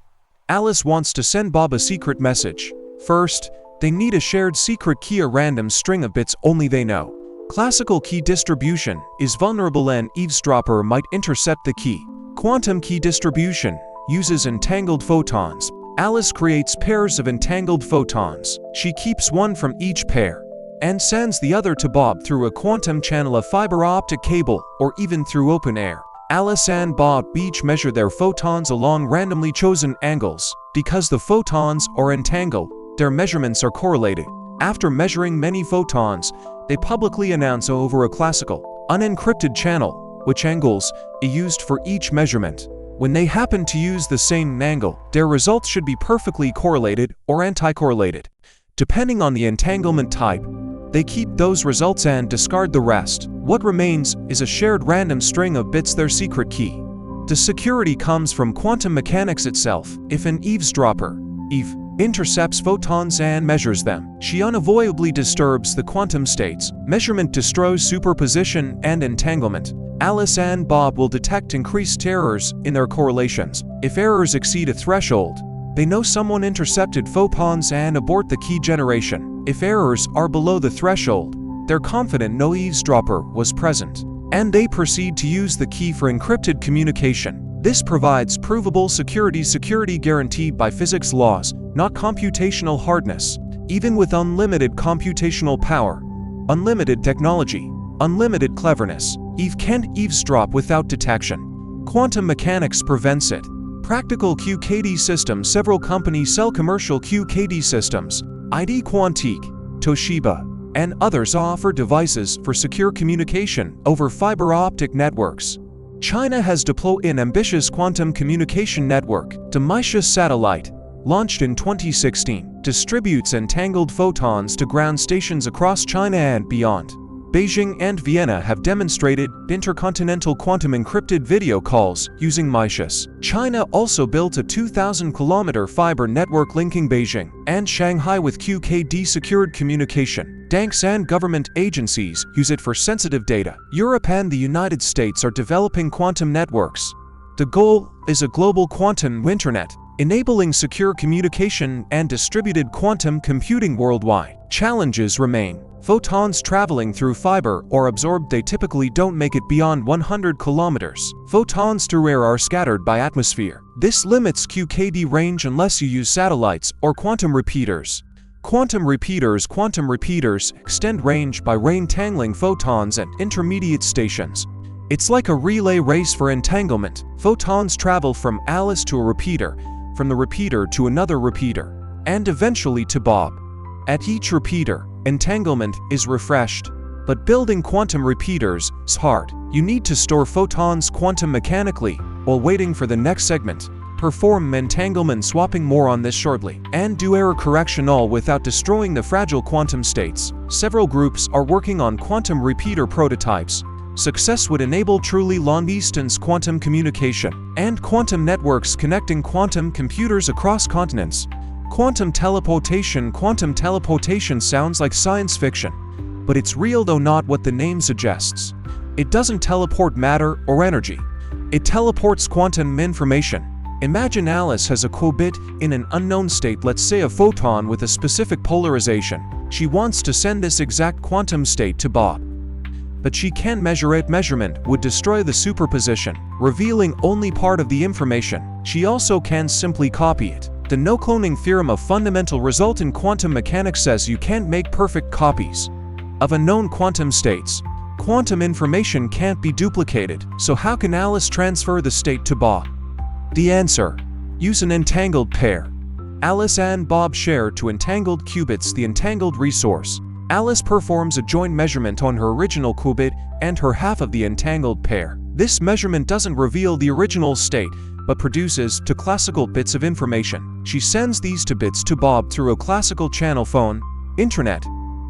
Alice wants to send Bob a secret message. First, they need a shared secret key, a random string of bits only they know. Classical key distribution is vulnerable, an eavesdropper might intercept the key. Quantum key distribution uses entangled photons. Alice creates pairs of entangled photons. She keeps one from each pair and sends the other to Bob through a quantum channel, a fiber optic cable, or even through open air. Alice and Bob each measure their photons along randomly chosen angles. Because the photons are entangled, their measurements are correlated. After measuring many photons, they publicly announce over a classical, unencrypted channel, which angles are used for each measurement. When they happen to use the same angle, their results should be perfectly correlated or anti-correlated. Depending on the entanglement type, they keep those results and discard the rest. What remains is a shared random string of bits, their secret key. The security comes from quantum mechanics itself. If an eavesdropper, Eve, intercepts photons and measures them, she unavoidably disturbs the quantum states. Measurement destroys superposition and entanglement. Alice and Bob will detect increased errors in their correlations. If errors exceed a threshold, they know someone intercepted photons and abort the key generation. If errors are below the threshold, they're confident no eavesdropper was present, and they proceed to use the key for encrypted communication. This provides provable security guaranteed by physics laws, not computational hardness. Even with unlimited computational power, unlimited technology, unlimited cleverness, Eve can't eavesdrop without detection. Quantum mechanics prevents it. Practical QKD systems. Several companies sell commercial QKD systems. ID Quantique, Toshiba, and others offer devices for secure communication over fiber optic networks. China has deployed an ambitious quantum communication network. The Maisha satellite, launched in 2016, distributes entangled photons to ground stations across China and beyond. Beijing and Vienna have demonstrated intercontinental quantum encrypted video calls using Maisha. China also built a 2,000-kilometer fiber network linking Beijing and Shanghai with QKD secured communication. Banks and government agencies use it for sensitive data. Europe and the United States are developing quantum networks. The goal is a global quantum internet, enabling secure communication and distributed quantum computing worldwide. Challenges remain. Photons traveling through fiber or absorbed, they typically don't make it beyond 100 kilometers. Photons through air are scattered by atmosphere. This limits QKD range unless you use satellites or quantum repeaters. Quantum repeaters extend range by entangling photons at intermediate stations. It's like a relay race for entanglement. Photons travel from Alice to a repeater, from the repeater to another repeater, and eventually to Bob. At each repeater, entanglement is refreshed. But building quantum repeaters is hard. You need to store photons quantum mechanically while waiting for the next segment. Perform entanglement swapping, more on this shortly, and do error correction, all without destroying the fragile quantum states. Several groups are working on quantum repeater prototypes. Success would enable truly long-distance quantum communication and quantum networks connecting quantum computers across continents. Quantum teleportation sounds like science fiction, but it's real, though not what the name suggests. It doesn't teleport matter or energy. It teleports quantum information. Imagine Alice has a qubit in an unknown state, let's say a photon with a specific polarization. She wants to send this exact quantum state to Bob, but she can't measure it. Measurement would destroy the superposition, revealing only part of the information. She also can't simply copy it. The no-cloning theorem of fundamental result in quantum mechanics says you can't make perfect copies of unknown quantum states. Quantum information can't be duplicated, so how can Alice transfer the state to Bob? The answer: use an entangled pair. Alice and Bob share two entangled qubits, the entangled resource. Alice performs a joint measurement on her original qubit and her half of the entangled pair. This measurement doesn't reveal the original state, but produces two classical bits of information. She sends these two bits to Bob through a classical channel, phone, internet,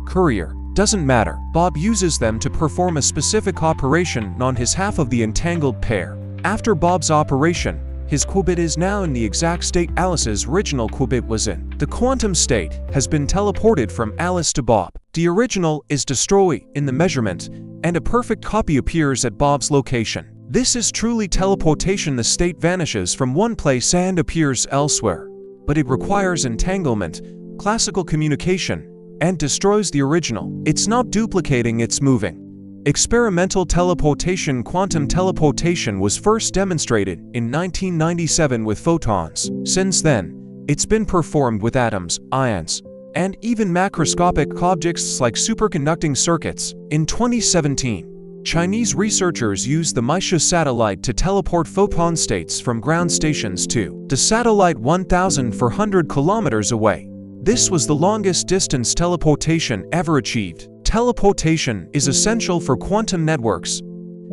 courier. Doesn't matter. Bob uses them to perform a specific operation on his half of the entangled pair. After Bob's operation, his qubit is now in the exact state Alice's original qubit was in. The quantum state has been teleported from Alice to Bob. The original is destroyed in the measurement, and a perfect copy appears at Bob's location. This is truly teleportation. The state vanishes from one place and appears elsewhere. But it requires entanglement, classical communication, and destroys the original. It's not duplicating, it's moving. Experimental teleportation. Quantum teleportation was first demonstrated in 1997 with photons. Since then, it's been performed with atoms, ions, and even macroscopic objects like superconducting circuits. In 2017, Chinese researchers used the Meisha satellite to teleport photon states from ground stations to the satellite 1,400 kilometers away. This was the longest distance teleportation ever achieved. Teleportation is essential for quantum networks.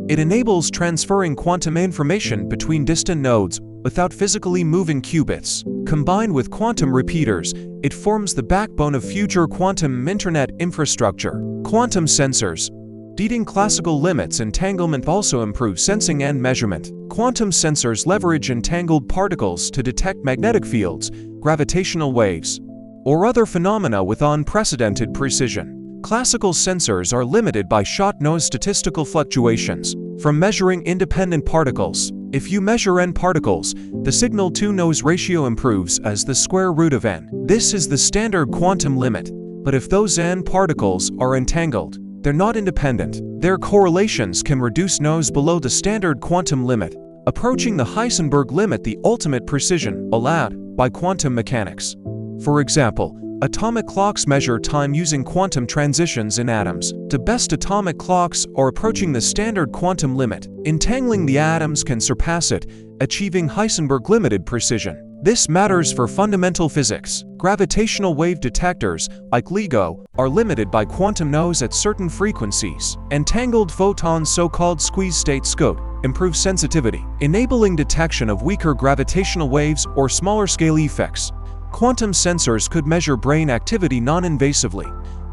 It enables transferring quantum information between distant nodes without physically moving qubits. Combined with quantum repeaters, it forms the backbone of future quantum internet infrastructure. Quantum sensors. Beating classical limits, entanglement also improves sensing and measurement. Quantum sensors leverage entangled particles to detect magnetic fields, gravitational waves, or other phenomena with unprecedented precision. Classical sensors are limited by short-noise statistical fluctuations from measuring independent particles. If you measure n particles, the signal-to-noise ratio improves as the square root of n. This is the standard quantum limit. But if those n particles are entangled, they're not independent. Their correlations can reduce noise below the standard quantum limit, approaching the Heisenberg limit, the ultimate precision allowed by quantum mechanics. For example, atomic clocks measure time using quantum transitions in atoms. The best atomic clocks are approaching the standard quantum limit. Entangling the atoms can surpass it, achieving Heisenberg limited precision. This matters for fundamental physics. Gravitational wave detectors, like LIGO, are limited by quantum noise at certain frequencies. Entangled photons, so-called squeeze-state scope, improve sensitivity, enabling detection of weaker gravitational waves or smaller-scale effects. Quantum sensors could measure brain activity non-invasively,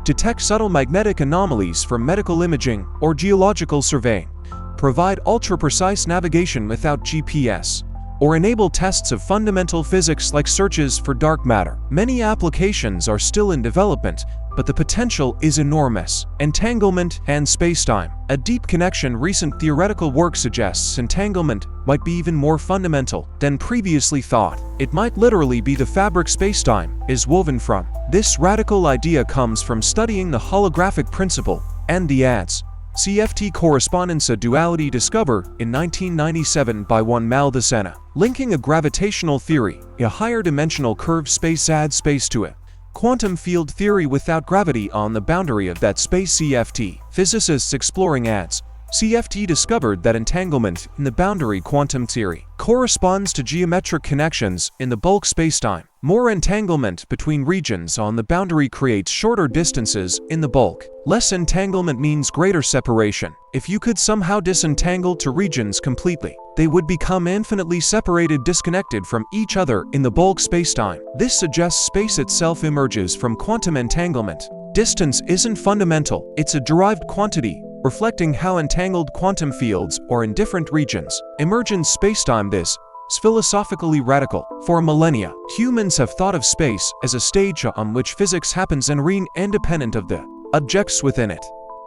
detect subtle magnetic anomalies from medical imaging or geological surveying, provide ultra-precise navigation without GPS, or enable tests of fundamental physics like searches for dark matter. Many applications are still in development, but the potential is enormous. Entanglement and spacetime. A deep connection. Recent theoretical work suggests entanglement might be even more fundamental than previously thought. It might literally be the fabric spacetime is woven from. This radical idea comes from studying the holographic principle and the ADS CFT correspondence, a duality discovered in 1997 by one Maldacena, linking a gravitational theory, a higher dimensional curved space ADS space to it. Quantum field theory without gravity on the boundary of that space CFT. Physicists exploring ADS CFT discovered that entanglement in the boundary quantum theory corresponds to geometric connections in the bulk spacetime. More entanglement between regions on the boundary creates shorter distances in the bulk. Less entanglement means greater separation. If you could somehow disentangle two regions completely, they would become infinitely separated, disconnected from each other in the bulk spacetime. This suggests space itself emerges from quantum entanglement. Distance isn't fundamental, it's a derived quantity, reflecting how entangled quantum fields are in different regions. Emergent spacetime. This is philosophically radical. For millennia, humans have thought of space as a stage on which physics happens and remain independent of the objects within it.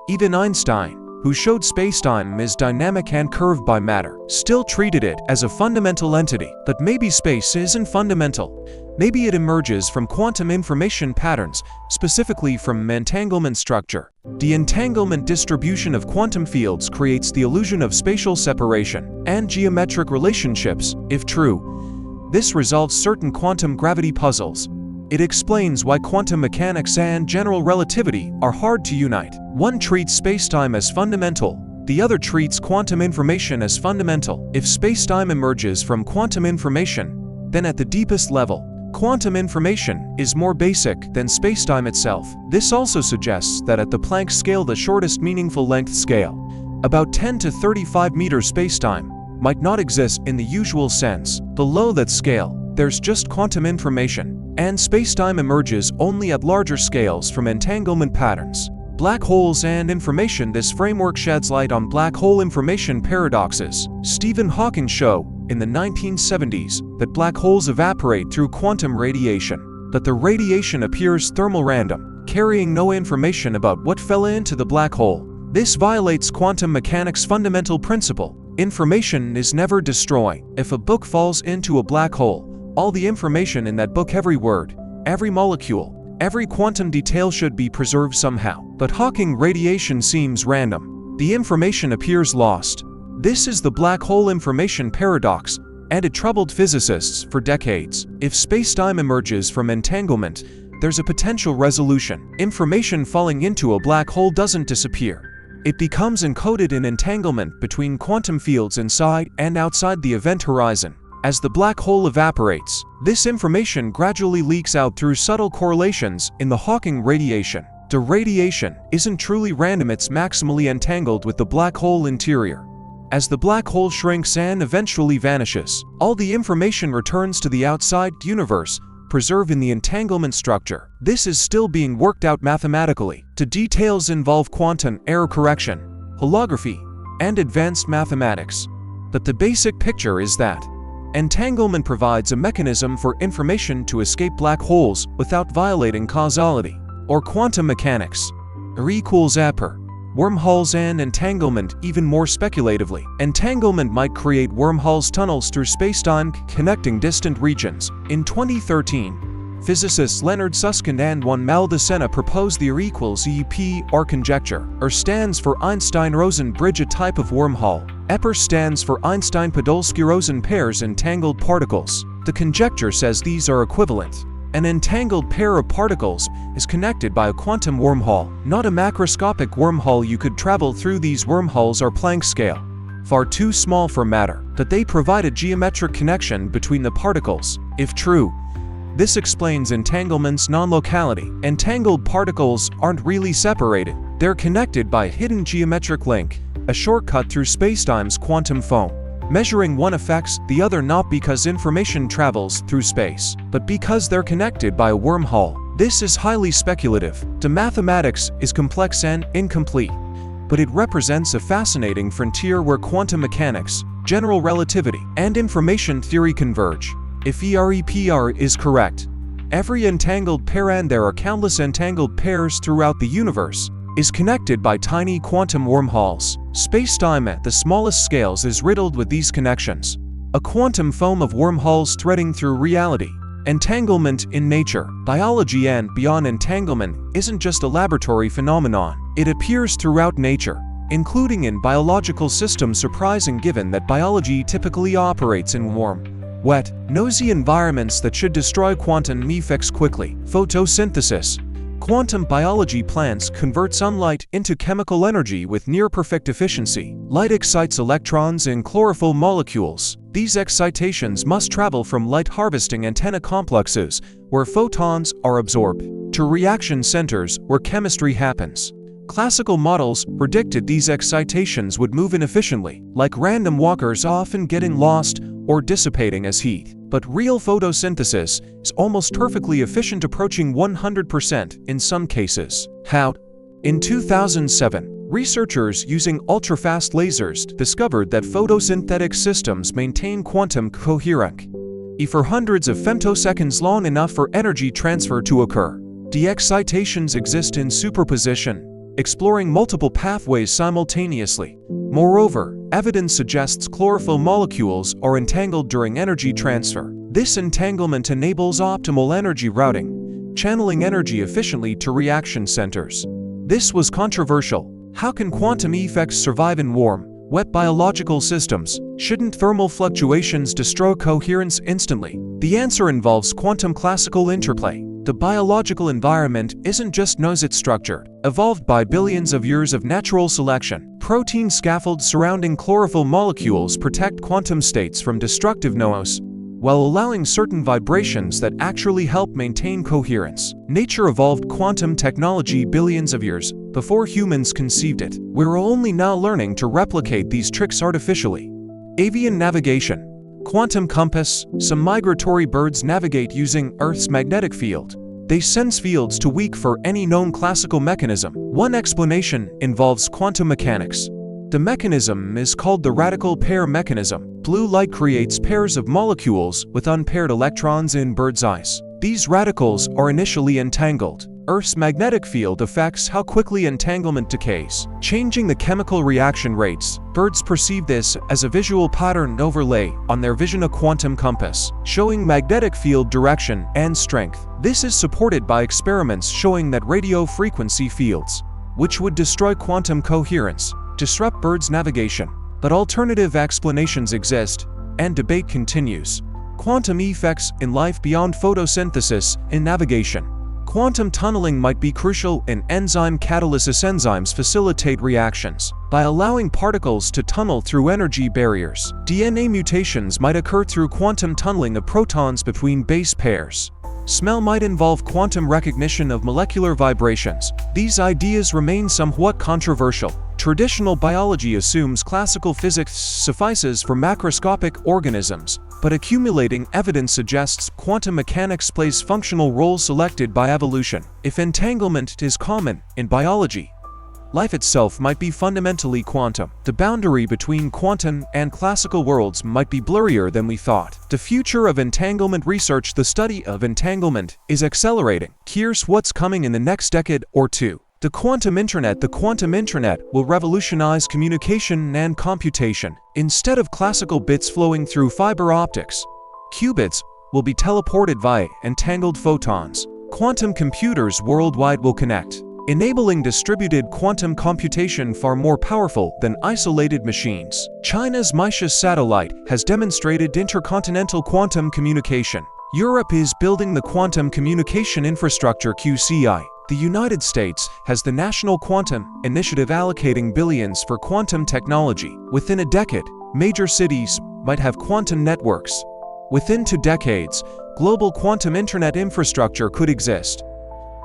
Even Einstein, who showed spacetime is dynamic and curved by matter, still treated it as a fundamental entity. But maybe space isn't fundamental. Maybe it emerges from quantum information patterns, specifically from entanglement structure. The entanglement distribution of quantum fields creates the illusion of spatial separation and geometric relationships. If true, this resolves certain quantum gravity puzzles. It explains why quantum mechanics and general relativity are hard to unite. One treats spacetime as fundamental, the other treats quantum information as fundamental. If spacetime emerges from quantum information, then at the deepest level, quantum information is more basic than spacetime itself. This also suggests that at the Planck scale, the shortest meaningful length scale, about 10 to 35 meters, spacetime might not exist in the usual sense. Below that scale, there's just quantum information, and spacetime emerges only at larger scales from entanglement patterns. Black holes and information. This framework sheds light on black hole information paradoxes. Stephen Hawking showed in the 1970s that black holes evaporate through quantum radiation, but the radiation appears thermal random, carrying no information about what fell into the black hole. This violates quantum mechanics' fundamental principle. Information is never destroyed. If a book falls into a black hole, all the information in that book, every word, every molecule, every quantum detail should be preserved somehow. But Hawking radiation seems random. The information appears lost. This is the black hole information paradox, and it troubled physicists for decades. If spacetime emerges from entanglement, there's a potential resolution. Information falling into a black hole doesn't disappear. It becomes encoded in entanglement between quantum fields inside and outside the event horizon. As the black hole evaporates, this information gradually leaks out through subtle correlations in the Hawking radiation. The radiation isn't truly random, it's maximally entangled with the black hole interior. As the black hole shrinks and eventually vanishes, all the information returns to the outside universe, preserved in the entanglement structure. This is still being worked out mathematically. The details involve quantum error correction, holography, and advanced mathematics. But the basic picture is that entanglement provides a mechanism for information to escape black holes without violating causality, or quantum mechanics. R equals APR. Wormholes and entanglement. Even more speculatively, entanglement might create wormholes, tunnels through spacetime connecting distant regions. In 2013, physicists Leonard Susskind and Juan Maldacena proposed the R equals EP-R conjecture. R stands for Einstein-Rosen bridge, a type of wormhole. EPR stands for Einstein-Podolsky-Rosen pairs, entangled particles. The conjecture says these are equivalent. An entangled pair of particles is connected by a quantum wormhole, not a macroscopic wormhole. You could travel through. These wormholes are Planck scale, far too small for matter, that they provide a geometric connection between the particles. If true, this explains entanglement's non-locality. Entangled particles aren't really separated, they're connected by a hidden geometric link, a shortcut through spacetime's quantum foam. Measuring one affects the other not because information travels through space, but because they're connected by a wormhole. This is highly speculative. The mathematics is complex and incomplete, but it represents a fascinating frontier where quantum mechanics, general relativity, and information theory converge. If EREPR is correct, every entangled pair, and there are countless entangled pairs throughout the universe, is connected by tiny quantum wormholes. Spacetime at the smallest scales is riddled with these connections, a quantum foam of wormholes threading through reality. Entanglement in nature, biology, and beyond. Entanglement isn't just a laboratory phenomenon. It appears throughout nature, including in biological systems. Surprising given that biology typically operates in warm, wet, noisy environments that should destroy quantum effects quickly. Photosynthesis. Quantum biology plants convert sunlight into chemical energy with near-perfect efficiency. Light excites electrons in chlorophyll molecules. These excitations must travel from light-harvesting antenna complexes, where photons are absorbed, to reaction centers where chemistry happens. Classical models predicted these excitations would move inefficiently, like random walkers often getting lost or dissipating as heat. But real photosynthesis is almost perfectly efficient, approaching 100% in some cases. How? In 2007, researchers using ultrafast lasers discovered that photosynthetic systems maintain quantum coherence for hundreds of femtoseconds, long enough for energy transfer to occur. The excitations exist in superposition, exploring multiple pathways simultaneously. Moreover, evidence suggests chlorophyll molecules are entangled during energy transfer. This entanglement enables optimal energy routing, channeling energy efficiently to reaction centers. This was controversial. How can quantum effects survive in warm, wet biological systems? Shouldn't thermal fluctuations destroy coherence instantly? The answer involves quantum classical interplay. The biological environment isn't just noise, it's structured, evolved by billions of years of natural selection. Protein scaffolds surrounding chlorophyll molecules protect quantum states from destructive noise, while allowing certain vibrations that actually help maintain coherence. Nature evolved quantum technology billions of years before humans conceived it. We're only now learning to replicate these tricks artificially. Avian navigation. Quantum compass. Some migratory birds navigate using Earth's magnetic field. They sense fields too weak for any known classical mechanism. One explanation involves quantum mechanics. The mechanism is called the radical pair mechanism. Blue light creates pairs of molecules with unpaired electrons in bird's eyes. These radicals are initially entangled. Earth's magnetic field affects how quickly entanglement decays, changing the chemical reaction rates. Birds perceive this as a visual pattern overlay on their vision, a quantum compass, showing magnetic field direction and strength. This is supported by experiments showing that radio frequency fields, which would destroy quantum coherence, disrupt birds' navigation. But alternative explanations exist, and debate continues. Quantum effects in life beyond photosynthesis in navigation. Quantum tunneling might be crucial in enzyme catalysis. Enzymes facilitate reactions by allowing particles to tunnel through energy barriers. DNA mutations might occur through quantum tunneling of protons between base pairs. Smell might involve quantum recognition of molecular vibrations. These ideas remain somewhat controversial. Traditional biology assumes classical physics suffices for macroscopic organisms, but accumulating evidence suggests quantum mechanics plays functional roles selected by evolution. If entanglement is common in biology, life itself might be fundamentally quantum. The boundary between quantum and classical worlds might be blurrier than we thought. The future of entanglement research. The study of entanglement is accelerating. Here's what's coming in the next decade or two. The quantum internet. The quantum internet will revolutionize communication and computation. Instead of classical bits flowing through fiber optics, qubits will be teleported via entangled photons. Quantum computers worldwide will connect, enabling distributed quantum computation far more powerful than isolated machines. China's Maisha satellite has demonstrated intercontinental quantum communication. Europe is building the quantum communication infrastructure QCI. The United States has the National Quantum Initiative allocating billions for quantum technology. Within a decade, major cities might have quantum networks. Within 2 decades, global quantum internet infrastructure could exist,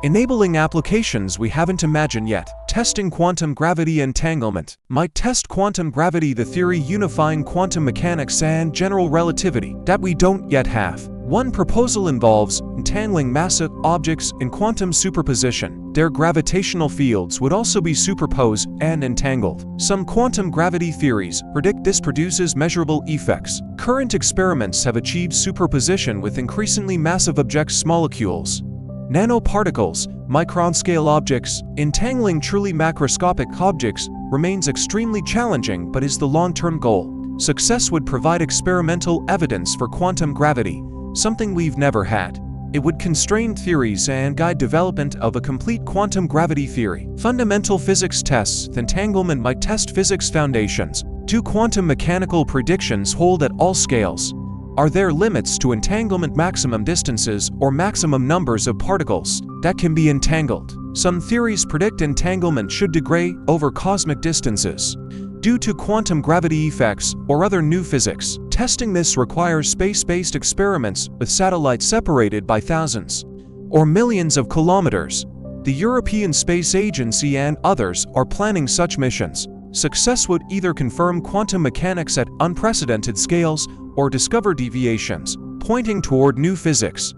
enabling applications we haven't imagined yet. Testing quantum gravity. Entanglement might test quantum gravity, the theory unifying quantum mechanics and general relativity that we don't yet have. One proposal involves entangling massive objects in quantum superposition. Their gravitational fields would also be superposed and entangled. Some quantum gravity theories predict this produces measurable effects. Current experiments have achieved superposition with increasingly massive objects, molecules, nanoparticles, micron-scale objects. Entangling truly macroscopic objects remains extremely challenging but is the long-term goal. Success would provide experimental evidence for quantum gravity, something we've never had. It would constrain theories and guide development of a complete quantum gravity theory. Fundamental physics tests. Entanglement might test physics foundations. Do quantum mechanical predictions hold at all scales? Are there limits to entanglement? Maximum distances or maximum numbers of particles that can be entangled. Some theories predict entanglement should degrade over cosmic distances due to quantum gravity effects or other new physics. Testing this requires space-based experiments with satellites separated by thousands or millions of kilometers. The European Space Agency and others are planning such missions. Success would either confirm quantum mechanics at unprecedented scales or discover deviations pointing toward new physics.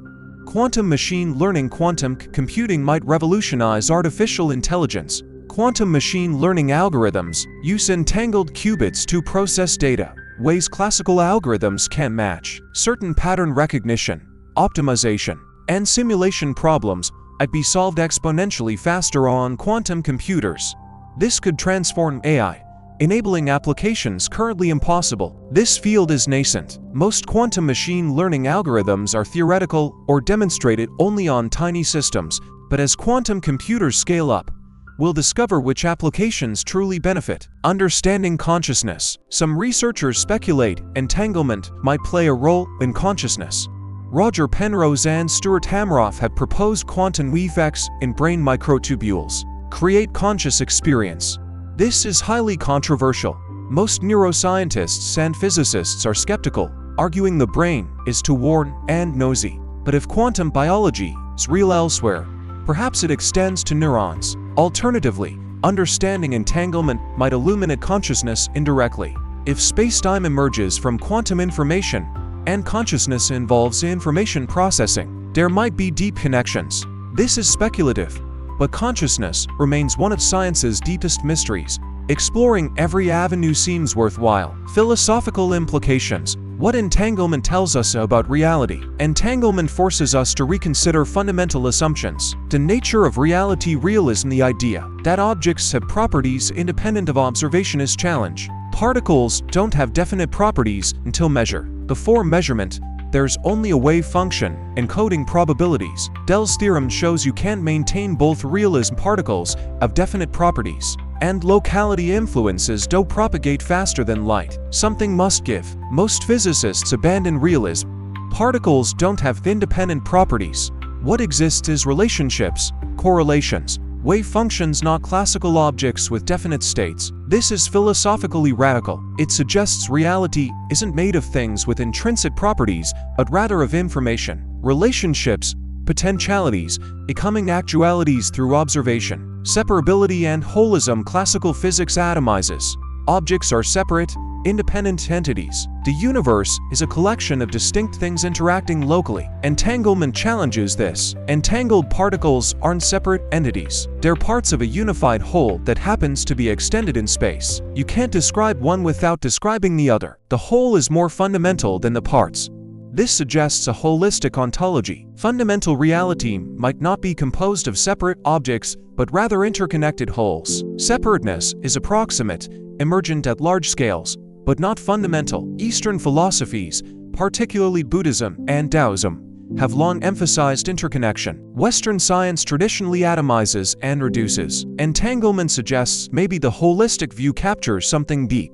Quantum machine learning. Quantum computing might revolutionize artificial intelligence. Quantum machine learning algorithms use entangled qubits to process data, ways classical algorithms can match. Certain pattern recognition, optimization, and simulation problems might be solved exponentially faster on quantum computers. This could transform AI, enabling applications currently impossible. This field is nascent. Most quantum machine learning algorithms are theoretical or demonstrated only on tiny systems, but as quantum computers scale up, we'll discover which applications truly benefit. Understanding consciousness. Some researchers speculate entanglement might play a role in consciousness. Roger Penrose and Stuart Hameroff have proposed quantum effects in brain microtubules create conscious experience. This is highly controversial. Most neuroscientists and physicists are skeptical, arguing the brain is too worn and noisy. But if quantum biology is real elsewhere, perhaps it extends to neurons. Alternatively, understanding entanglement might illuminate consciousness indirectly. If spacetime emerges from quantum information and consciousness involves information processing, there might be deep connections. This is speculative, but consciousness remains one of science's deepest mysteries. Exploring every avenue seems worthwhile. Philosophical implications. What entanglement tells us about reality. Entanglement forces us to reconsider fundamental assumptions. The nature of reality. Realism. The idea that objects have properties independent of observation is challenged. Particles don't have definite properties until measure. Before measurement, there's only a wave function encoding probabilities. Dell's theorem shows you can't maintain both. Realism. Particles have definite properties, and locality influences don't propagate faster than light. Something must give. Most physicists abandon realism. Particles don't have independent properties. What exists is relationships, correlations, wave functions, not classical objects with definite states. This is philosophically radical. It suggests reality isn't made of things with intrinsic properties, but rather of information. Relationships, potentialities, becoming actualities through observation. Separability and holism. Classical physics atomizes. Objects are separate, independent entities. The universe is a collection of distinct things interacting locally. Entanglement challenges this. Entangled particles aren't separate entities. They're parts of a unified whole that happens to be extended in space. You can't describe one without describing the other. The whole is more fundamental than the parts. This suggests a holistic ontology. Fundamental reality might not be composed of separate objects, but rather interconnected wholes. Separateness is approximate, emergent at large scales, but not fundamental. Eastern philosophies, particularly Buddhism and Taoism, have long emphasized interconnection. Western science traditionally atomizes and reduces. Entanglement suggests maybe the holistic view captures something deep.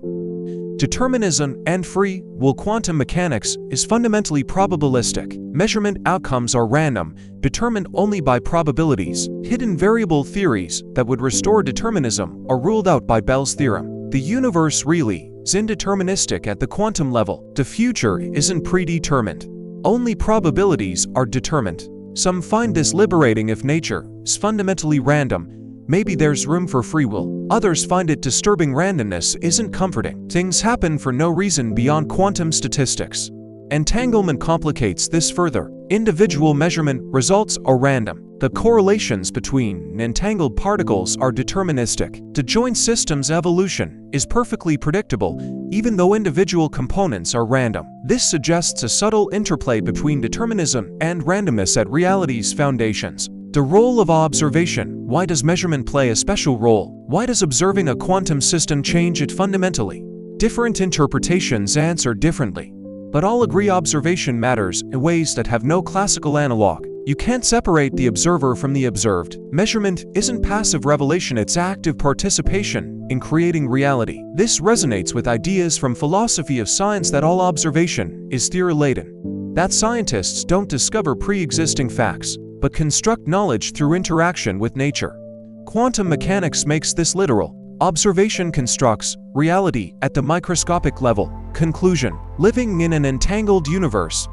Determinism and free will. Quantum mechanics is fundamentally probabilistic. Measurement outcomes are random, determined only by probabilities. Hidden variable theories that would restore determinism are ruled out by Bell's theorem. The universe really is indeterministic at the quantum level. The future isn't predetermined. Only probabilities are determined. Some find this liberating. If nature is fundamentally random, maybe there's room for free will. Others find it disturbing. Randomness isn't comforting. Things happen for no reason beyond quantum statistics. Entanglement complicates this further. Individual measurement results are random. The correlations between entangled particles are deterministic. The joint system's evolution is perfectly predictable, even though individual components are random. This suggests a subtle interplay between determinism and randomness at reality's foundations. The role of observation. Why does measurement play a special role? Why does observing a quantum system change it fundamentally? Different interpretations answer differently, but all agree observation matters in ways that have no classical analog. You can't separate the observer from the observed. Measurement isn't passive revelation, it's active participation in creating reality. This resonates with ideas from philosophy of science that all observation is theory-laden, that scientists don't discover pre-existing facts, but construct knowledge through interaction with nature. Quantum mechanics makes this literal. Observation constructs reality at the microscopic level. Conclusion: living in an entangled universe.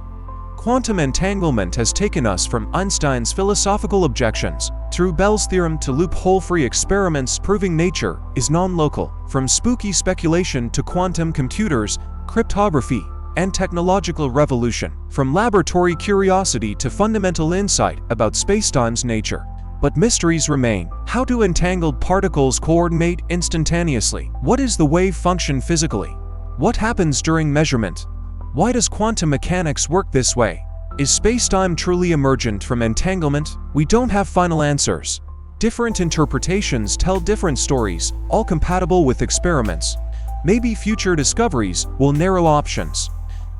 Quantum entanglement has taken us from Einstein's philosophical objections through Bell's theorem to loophole-free experiments proving nature is non-local, from spooky speculation to quantum computers, cryptography, and technological revolution, from laboratory curiosity to fundamental insight about spacetime's nature. But mysteries remain. How do entangled particles coordinate instantaneously? What is the wave function physically? What happens during measurement? Why does quantum mechanics work this way? Is spacetime truly emergent from entanglement? We don't have final answers. Different interpretations tell different stories, all compatible with experiments. Maybe future discoveries will narrow options.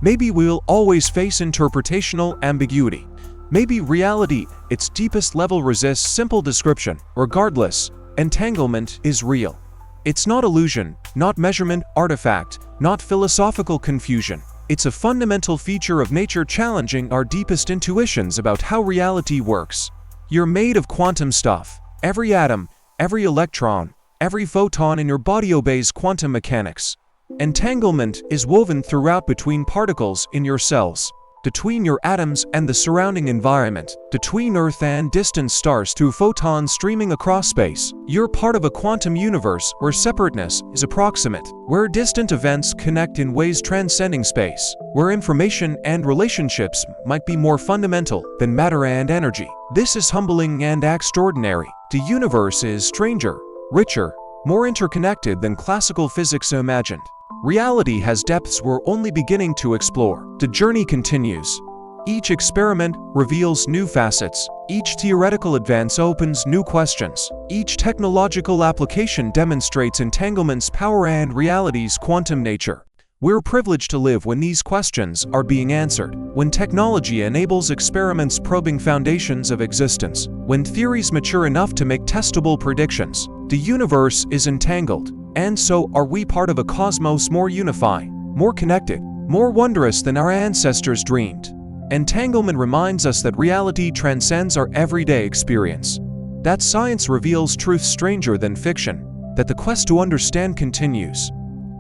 Maybe we'll always face interpretational ambiguity. Maybe reality, its deepest level, resists simple description. Regardless, entanglement is real. It's not illusion, not measurement artifact, not philosophical confusion. It's a fundamental feature of nature challenging our deepest intuitions about how reality works. You're made of quantum stuff. Every atom, every electron, every photon in your body obeys quantum mechanics. Entanglement is woven throughout, between particles in your cells, between your atoms and the surrounding environment, between Earth and distant stars through photons streaming across space. You're part of a quantum universe where separateness is approximate, where distant events connect in ways transcending space, where information and relationships might be more fundamental than matter and energy. This is humbling and extraordinary. The universe is stranger, richer, more interconnected than classical physics imagined. Reality has depths we're only beginning to explore. The journey continues. Each experiment reveals new facets. Each theoretical advance opens new questions. Each technological application demonstrates entanglement's power and reality's quantum nature. We're privileged to live when these questions are being answered, when technology enables experiments probing foundations of existence, when theories mature enough to make testable predictions. The universe is entangled, and so are we, part of a cosmos more unified, more connected, more wondrous than our ancestors dreamed. Entanglement reminds us that reality transcends our everyday experience, that science reveals truth stranger than fiction, that the quest to understand continues,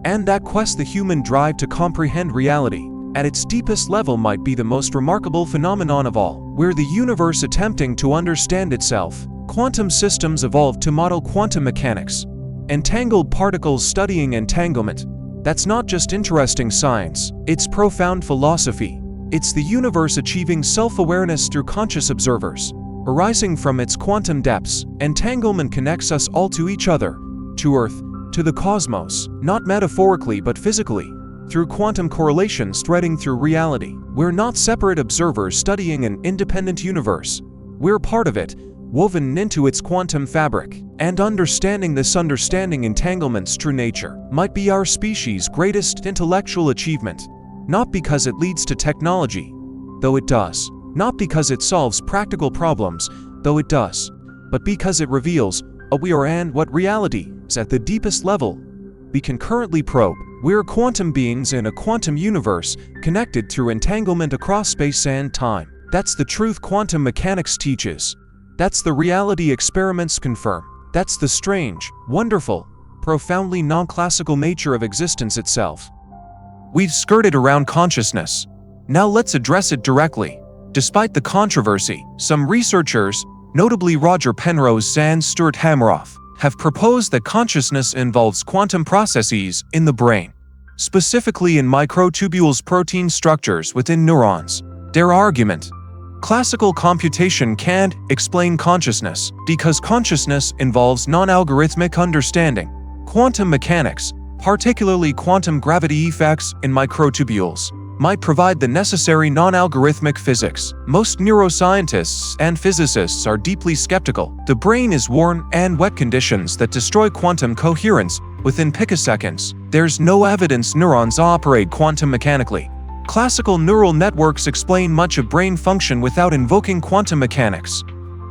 and that quest, the human drive to comprehend reality, at its deepest level might be the most remarkable phenomenon of all. We're the universe attempting to understand itself. Quantum systems evolved to model quantum mechanics. Entangled particles studying entanglement. That's not just interesting science, it's profound philosophy. It's the universe achieving self-awareness through conscious observers. Arising from its quantum depths, entanglement connects us all to each other, to Earth, to the cosmos, not metaphorically but physically, through quantum correlations threading through reality. We're not separate observers studying an independent universe. We're part of it, woven into its quantum fabric. And understanding this entanglement's true nature might be our species' greatest intellectual achievement. Not because it leads to technology, though it does. Not because it solves practical problems, though it does. But because it reveals what we are and what reality is at the deepest level we can currently probe. We're quantum beings in a quantum universe, connected through entanglement across space and time. That's the truth quantum mechanics teaches. That's the reality experiments confirm. That's the strange, wonderful, profoundly non-classical nature of existence itself. We've skirted around consciousness. Now let's address it directly. Despite the controversy, some researchers, notably Roger Penrose and Stuart Hameroff, have proposed that consciousness involves quantum processes in the brain, specifically in microtubules, protein structures within neurons. Their argument: classical computation can't explain consciousness because consciousness involves non-algorithmic understanding. Quantum mechanics, particularly quantum gravity effects in microtubules, might provide the necessary non-algorithmic physics. Most neuroscientists and physicists are deeply skeptical. The brain is warm and wet conditions that destroy quantum coherence within picoseconds. There's no evidence neurons operate quantum mechanically. Classical neural networks explain much of brain function without invoking quantum mechanics.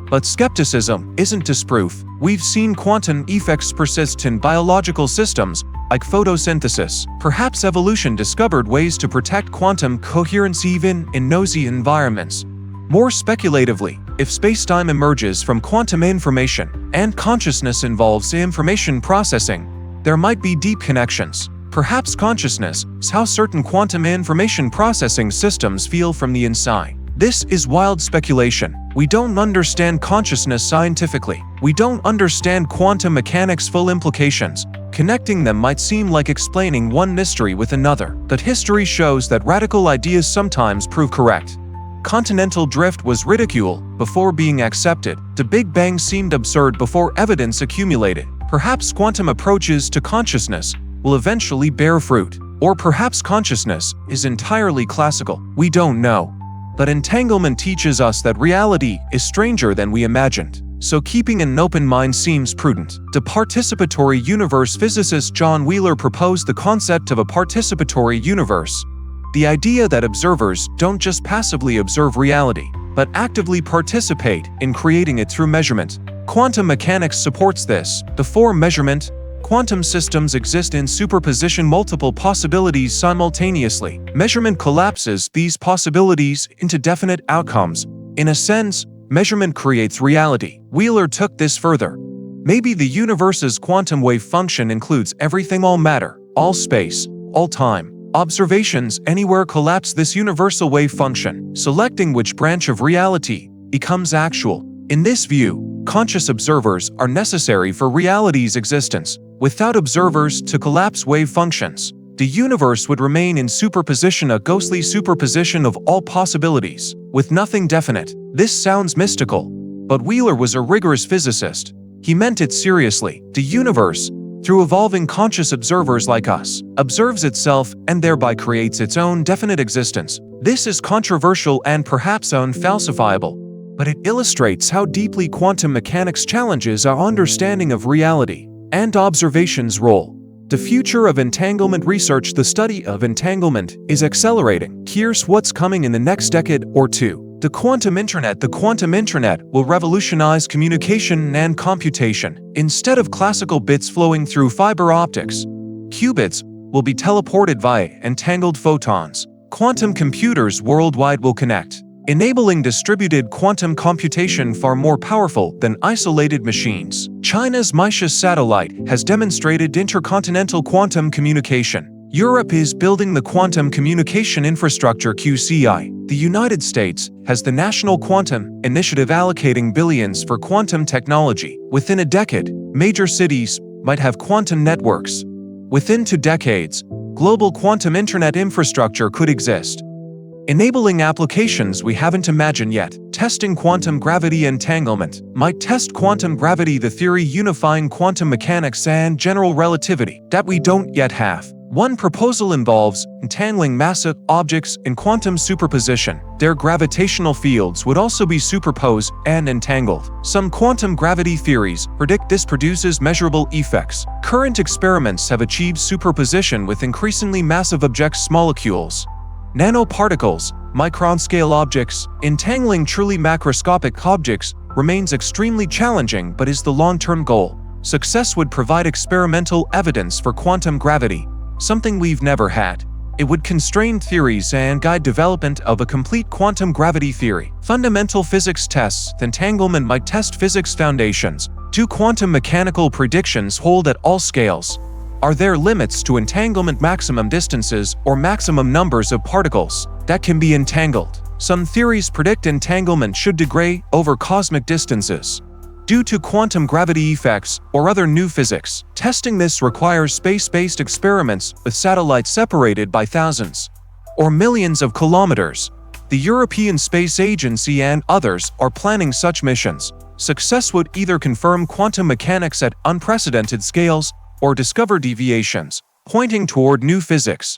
But skepticism isn't disproof. We've seen quantum effects persist in biological systems, like photosynthesis. Perhaps evolution discovered ways to protect quantum coherence even in noisy environments. More speculatively, if spacetime emerges from quantum information and consciousness involves information processing, there might be deep connections. Perhaps consciousness is how certain quantum information processing systems feel from the inside. This is wild speculation. We don't understand consciousness scientifically. We don't understand quantum mechanics' full implications. Connecting them might seem like explaining one mystery with another. But history shows that radical ideas sometimes prove correct. Continental drift was ridiculed before being accepted. The Big Bang seemed absurd before evidence accumulated. Perhaps quantum approaches to consciousness will eventually bear fruit. Or perhaps consciousness is entirely classical. We don't know. But entanglement teaches us that reality is stranger than we imagined. So keeping an open mind seems prudent. The participatory universe physicist John Wheeler proposed the concept of a participatory universe. The idea that observers don't just passively observe reality, but actively participate in creating it through measurement. Quantum mechanics supports this. Before measurement, quantum systems exist in superposition, multiple possibilities simultaneously. Measurement collapses these possibilities into definite outcomes. In a sense, measurement creates reality. Wheeler took this further. Maybe the universe's quantum wave function includes everything: all matter, all space, all time. Observations anywhere collapse this universal wave function, selecting which branch of reality becomes actual. In this view, conscious observers are necessary for reality's existence. Without observers to collapse wave functions, the universe would remain in superposition, a ghostly superposition of all possibilities, with nothing definite. This sounds mystical, but Wheeler was a rigorous physicist. He meant it seriously. The universe, through evolving conscious observers like us, observes itself and thereby creates its own definite existence. This is controversial and perhaps unfalsifiable, but it illustrates how deeply quantum mechanics challenges our understanding of reality and observation's role. The future of entanglement research, the study of entanglement, is accelerating. Here's what's coming in the next decade or two. The quantum internet. The quantum internet will revolutionize communication and computation. Instead of classical bits flowing through fiber optics, qubits will be teleported via entangled photons. quantum computers worldwide will connect, enabling distributed quantum computation far more powerful than isolated machines. China's Maisha satellite has demonstrated intercontinental quantum communication. Europe is building the Quantum Communication Infrastructure (QCI). The United States has the National Quantum Initiative allocating billions for quantum technology. Within a decade, major cities might have quantum networks. Within 2 decades, global quantum internet infrastructure could exist, enabling applications we haven't imagined yet. Testing quantum gravity entanglement might test quantum gravity, the theory unifying quantum mechanics and general relativity that we don't yet have. One proposal involves entangling massive objects in quantum superposition. Their gravitational fields would also be superposed and entangled. Some quantum gravity theories predict this produces measurable effects. Current experiments have achieved superposition with increasingly massive objects, molecules, nanoparticles, micron-scale objects. Entangling truly macroscopic objects remains extremely challenging but is the long-term goal. Success would provide experimental evidence for quantum gravity, something we've never had. It would constrain theories and guide development of a complete quantum gravity theory. Fundamental physics tests. Entanglement might test physics foundations. Do quantum mechanical predictions hold at all scales? Are there limits to entanglement, maximum distances or maximum numbers of particles that can be entangled? Some theories predict entanglement should degrade over cosmic distances due to quantum gravity effects or other new physics. Testing this requires space-based experiments with satellites separated by thousands or millions of kilometers. The European Space Agency and others are planning such missions. Success would either confirm quantum mechanics at unprecedented scales or discover deviations pointing toward new physics.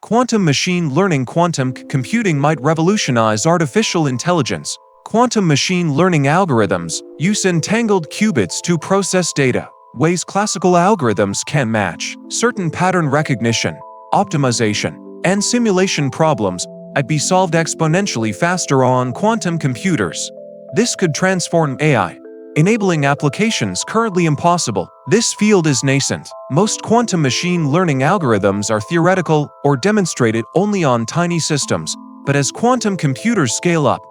Quantum machine learning. Quantum computing might revolutionize artificial intelligence. Quantum machine learning algorithms use entangled qubits to process data, ways classical algorithms can match. Certain pattern recognition, optimization, and simulation problems might be solved exponentially faster on quantum computers. This could transform AI, enabling applications currently impossible. This field is nascent. Most quantum machine learning algorithms are theoretical or demonstrated only on tiny systems, but as quantum computers scale up,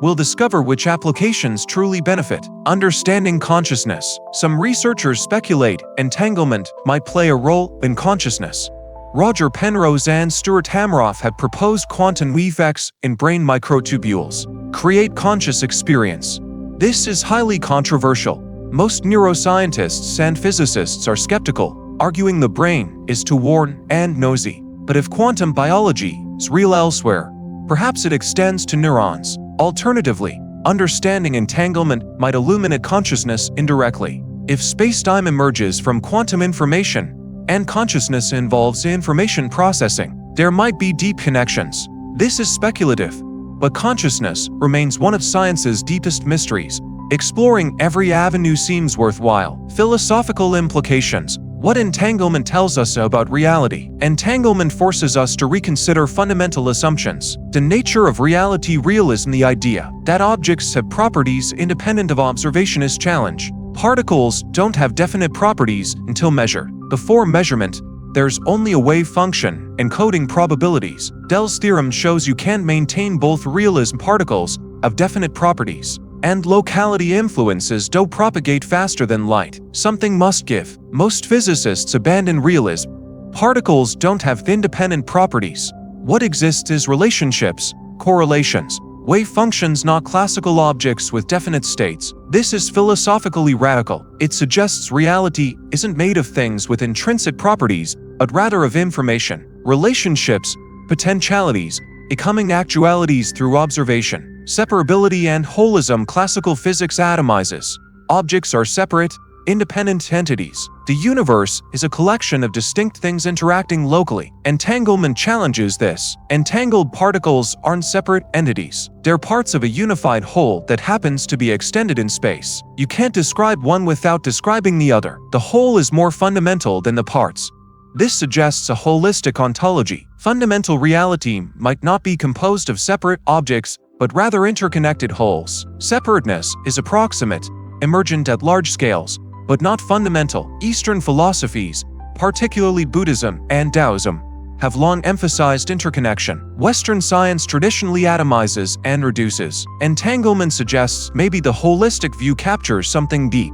we'll discover which applications truly benefit. Understanding consciousness. Some researchers speculate entanglement might play a role in consciousness. Roger Penrose and Stuart Hameroff have proposed quantum effects in brain microtubules create conscious experience. This is highly controversial. Most neuroscientists and physicists are skeptical, arguing the brain is too worn and noisy. But if quantum biology is real elsewhere, perhaps it extends to neurons. Alternatively, understanding entanglement might illuminate consciousness indirectly. If spacetime emerges from quantum information and consciousness involves information processing, there might be deep connections. This is speculative, but consciousness remains one of science's deepest mysteries. Exploring every avenue seems worthwhile. Philosophical implications. What entanglement tells us about reality. Entanglement forces us to reconsider fundamental assumptions. The nature of reality. Realism. The idea that objects have properties independent of observation is challenged. Particles don't have definite properties until measured. Before measurement, there's only a wave function encoding probabilities. Dell's theorem shows you can't maintain both realism. Particles have definite properties, and locality influences don't propagate faster than light. Something must give. Most physicists abandon realism. Particles don't have independent properties. What exists is relationships, correlations, wave functions, not classical objects with definite states. This is philosophically radical. It suggests reality isn't made of things with intrinsic properties, but rather of information, relationships, potentialities, becoming actualities through observation. Separability and holism. Classical physics atomizes. Objects are separate, independent entities. The universe is a collection of distinct things interacting locally. Entanglement challenges this. Entangled particles aren't separate entities. They're parts of a unified whole that happens to be extended in space. You can't describe one without describing the other. The whole is more fundamental than the parts. This suggests a holistic ontology. Fundamental reality might not be composed of separate objects, but rather interconnected wholes. Separateness is approximate, emergent at large scales, but not fundamental. Eastern philosophies, particularly Buddhism and Taoism, have long emphasized interconnection. Western science traditionally atomizes and reduces. Entanglement suggests maybe the holistic view captures something deep.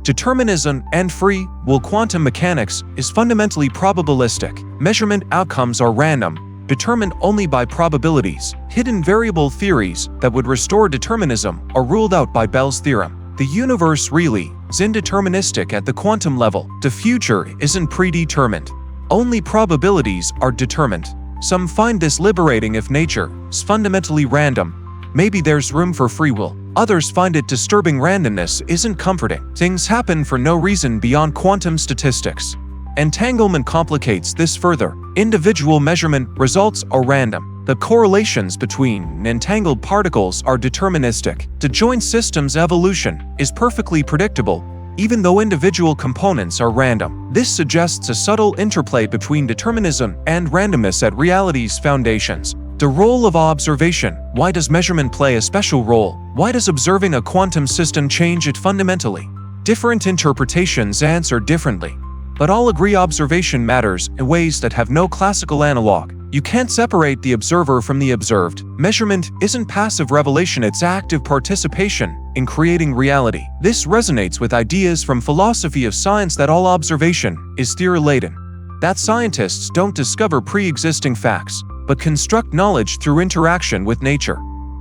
Determinism and free will quantum mechanics is fundamentally probabilistic. Measurement outcomes are random, determined only by probabilities. Hidden variable theories that would restore determinism are ruled out by Bell's theorem. The universe really is indeterministic at the quantum level. The future isn't predetermined. Only probabilities are determined. Some find this liberating if nature is fundamentally random. Maybe there's room for free will. Others find it disturbing randomness isn't comforting. Things happen for no reason beyond quantum statistics. Entanglement complicates this further. Individual measurement results are random. The correlations between entangled particles are deterministic. The joint system's evolution is perfectly predictable, even though individual components are random. This suggests a subtle interplay between determinism and randomness at reality's foundations. The role of observation. Why does measurement play a special role? Why does observing a quantum system change it fundamentally? Different interpretations answer differently, but all agree observation matters in ways that have no classical analog. You can't separate the observer from the observed. Measurement isn't passive revelation, it's active participation in creating reality. This resonates with ideas from philosophy of science that all observation is theory-laden, that scientists don't discover pre-existing facts, but construct knowledge through interaction with nature.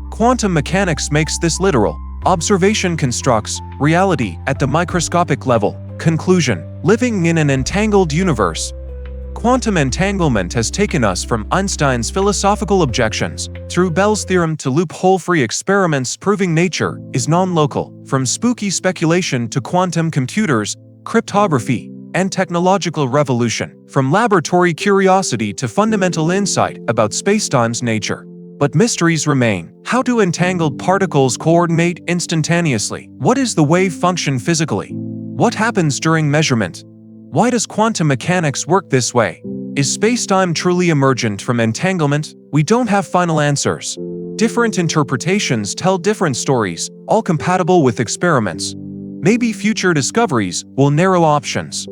Quantum mechanics makes this literal. Observation constructs reality at the microscopic level. Conclusion: living in an entangled universe. Quantum entanglement has taken us from Einstein's philosophical objections through Bell's theorem to loophole-free experiments proving nature is non-local, from spooky speculation to quantum computers, cryptography, and technological revolution, from laboratory curiosity to fundamental insight about spacetime's nature. But mysteries remain. How do entangled particles coordinate instantaneously? What is the wave function physically? What happens during measurement? Why does quantum mechanics work this way? Is spacetime truly emergent from entanglement? We don't have final answers. Different interpretations tell different stories, all compatible with experiments. Maybe future discoveries will narrow options.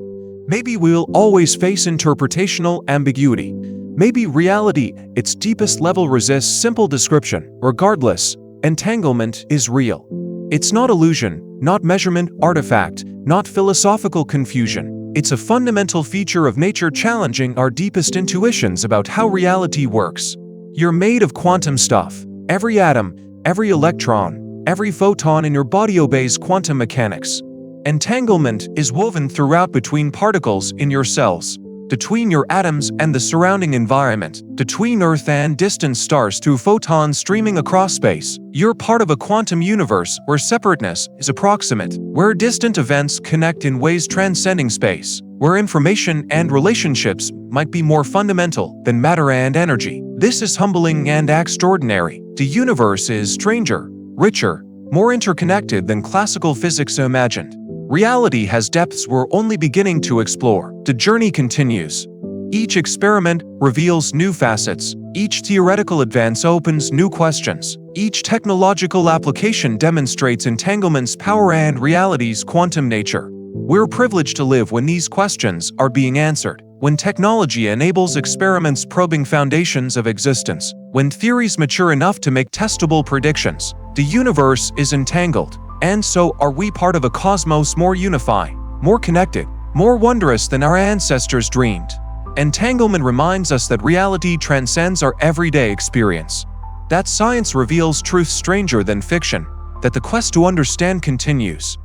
Maybe we'll always face interpretational ambiguity. Maybe reality, its deepest level, resists simple description. Regardless, entanglement is real. It's not illusion, not measurement artifact, not philosophical confusion. It's a fundamental feature of nature challenging our deepest intuitions about how reality works. You're made of quantum stuff. Every atom, every electron, every photon in your body obeys quantum mechanics. Entanglement is woven throughout between particles in your cells, between your atoms and the surrounding environment, between Earth and distant stars through photons streaming across space. You're part of a quantum universe where separateness is approximate, where distant events connect in ways transcending space, where information and relationships might be more fundamental than matter and energy. This is humbling and extraordinary. The universe is stranger, richer, more interconnected than classical physics imagined. Reality has depths we're only beginning to explore. The journey continues. Each experiment reveals new facets. Each theoretical advance opens new questions. Each technological application demonstrates entanglement's power and reality's quantum nature. We're privileged to live when these questions are being answered, when technology enables experiments probing foundations of existence, when theories mature enough to make testable predictions. The universe is entangled. And so are we, part of a cosmos more unified, more connected, more wondrous than our ancestors dreamed. Entanglement reminds us that reality transcends our everyday experience, that science reveals truth stranger than fiction, that the quest to understand continues,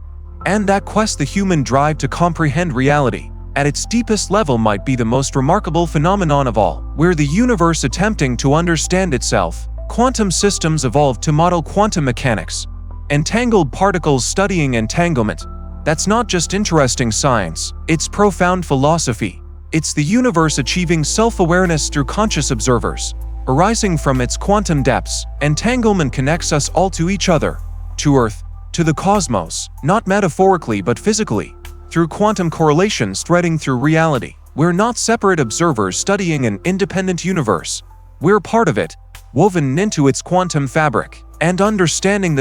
and that quest, the human drive to comprehend reality, at its deepest level might be the most remarkable phenomenon of all. We're the universe attempting to understand itself. Quantum systems evolved to model quantum mechanics. Entangled particles studying entanglement. That's not just interesting science, it's profound philosophy. It's the universe achieving self-awareness through conscious observers. Arising from its quantum depths, entanglement connects us all to each other, to Earth, to the cosmos, not metaphorically but physically, through quantum correlations threading through reality. We're not separate observers studying an independent universe. We're part of it, woven into its quantum fabric. And understanding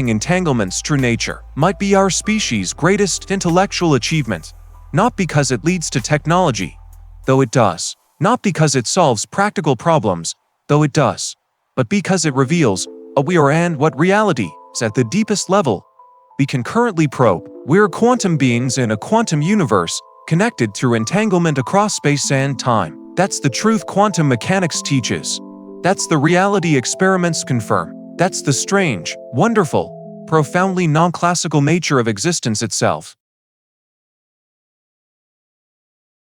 entanglement's true nature might be our species' greatest intellectual achievement. Not because it leads to technology, though it does. Not because it solves practical problems, though it does, but because it reveals a we are and what reality is at the deepest level we can currently probe. We're quantum beings in a quantum universe, connected through entanglement across space and time. That's the truth quantum mechanics teaches. That's the reality experiments confirm. That's the strange, wonderful, profoundly non-classical nature of existence itself.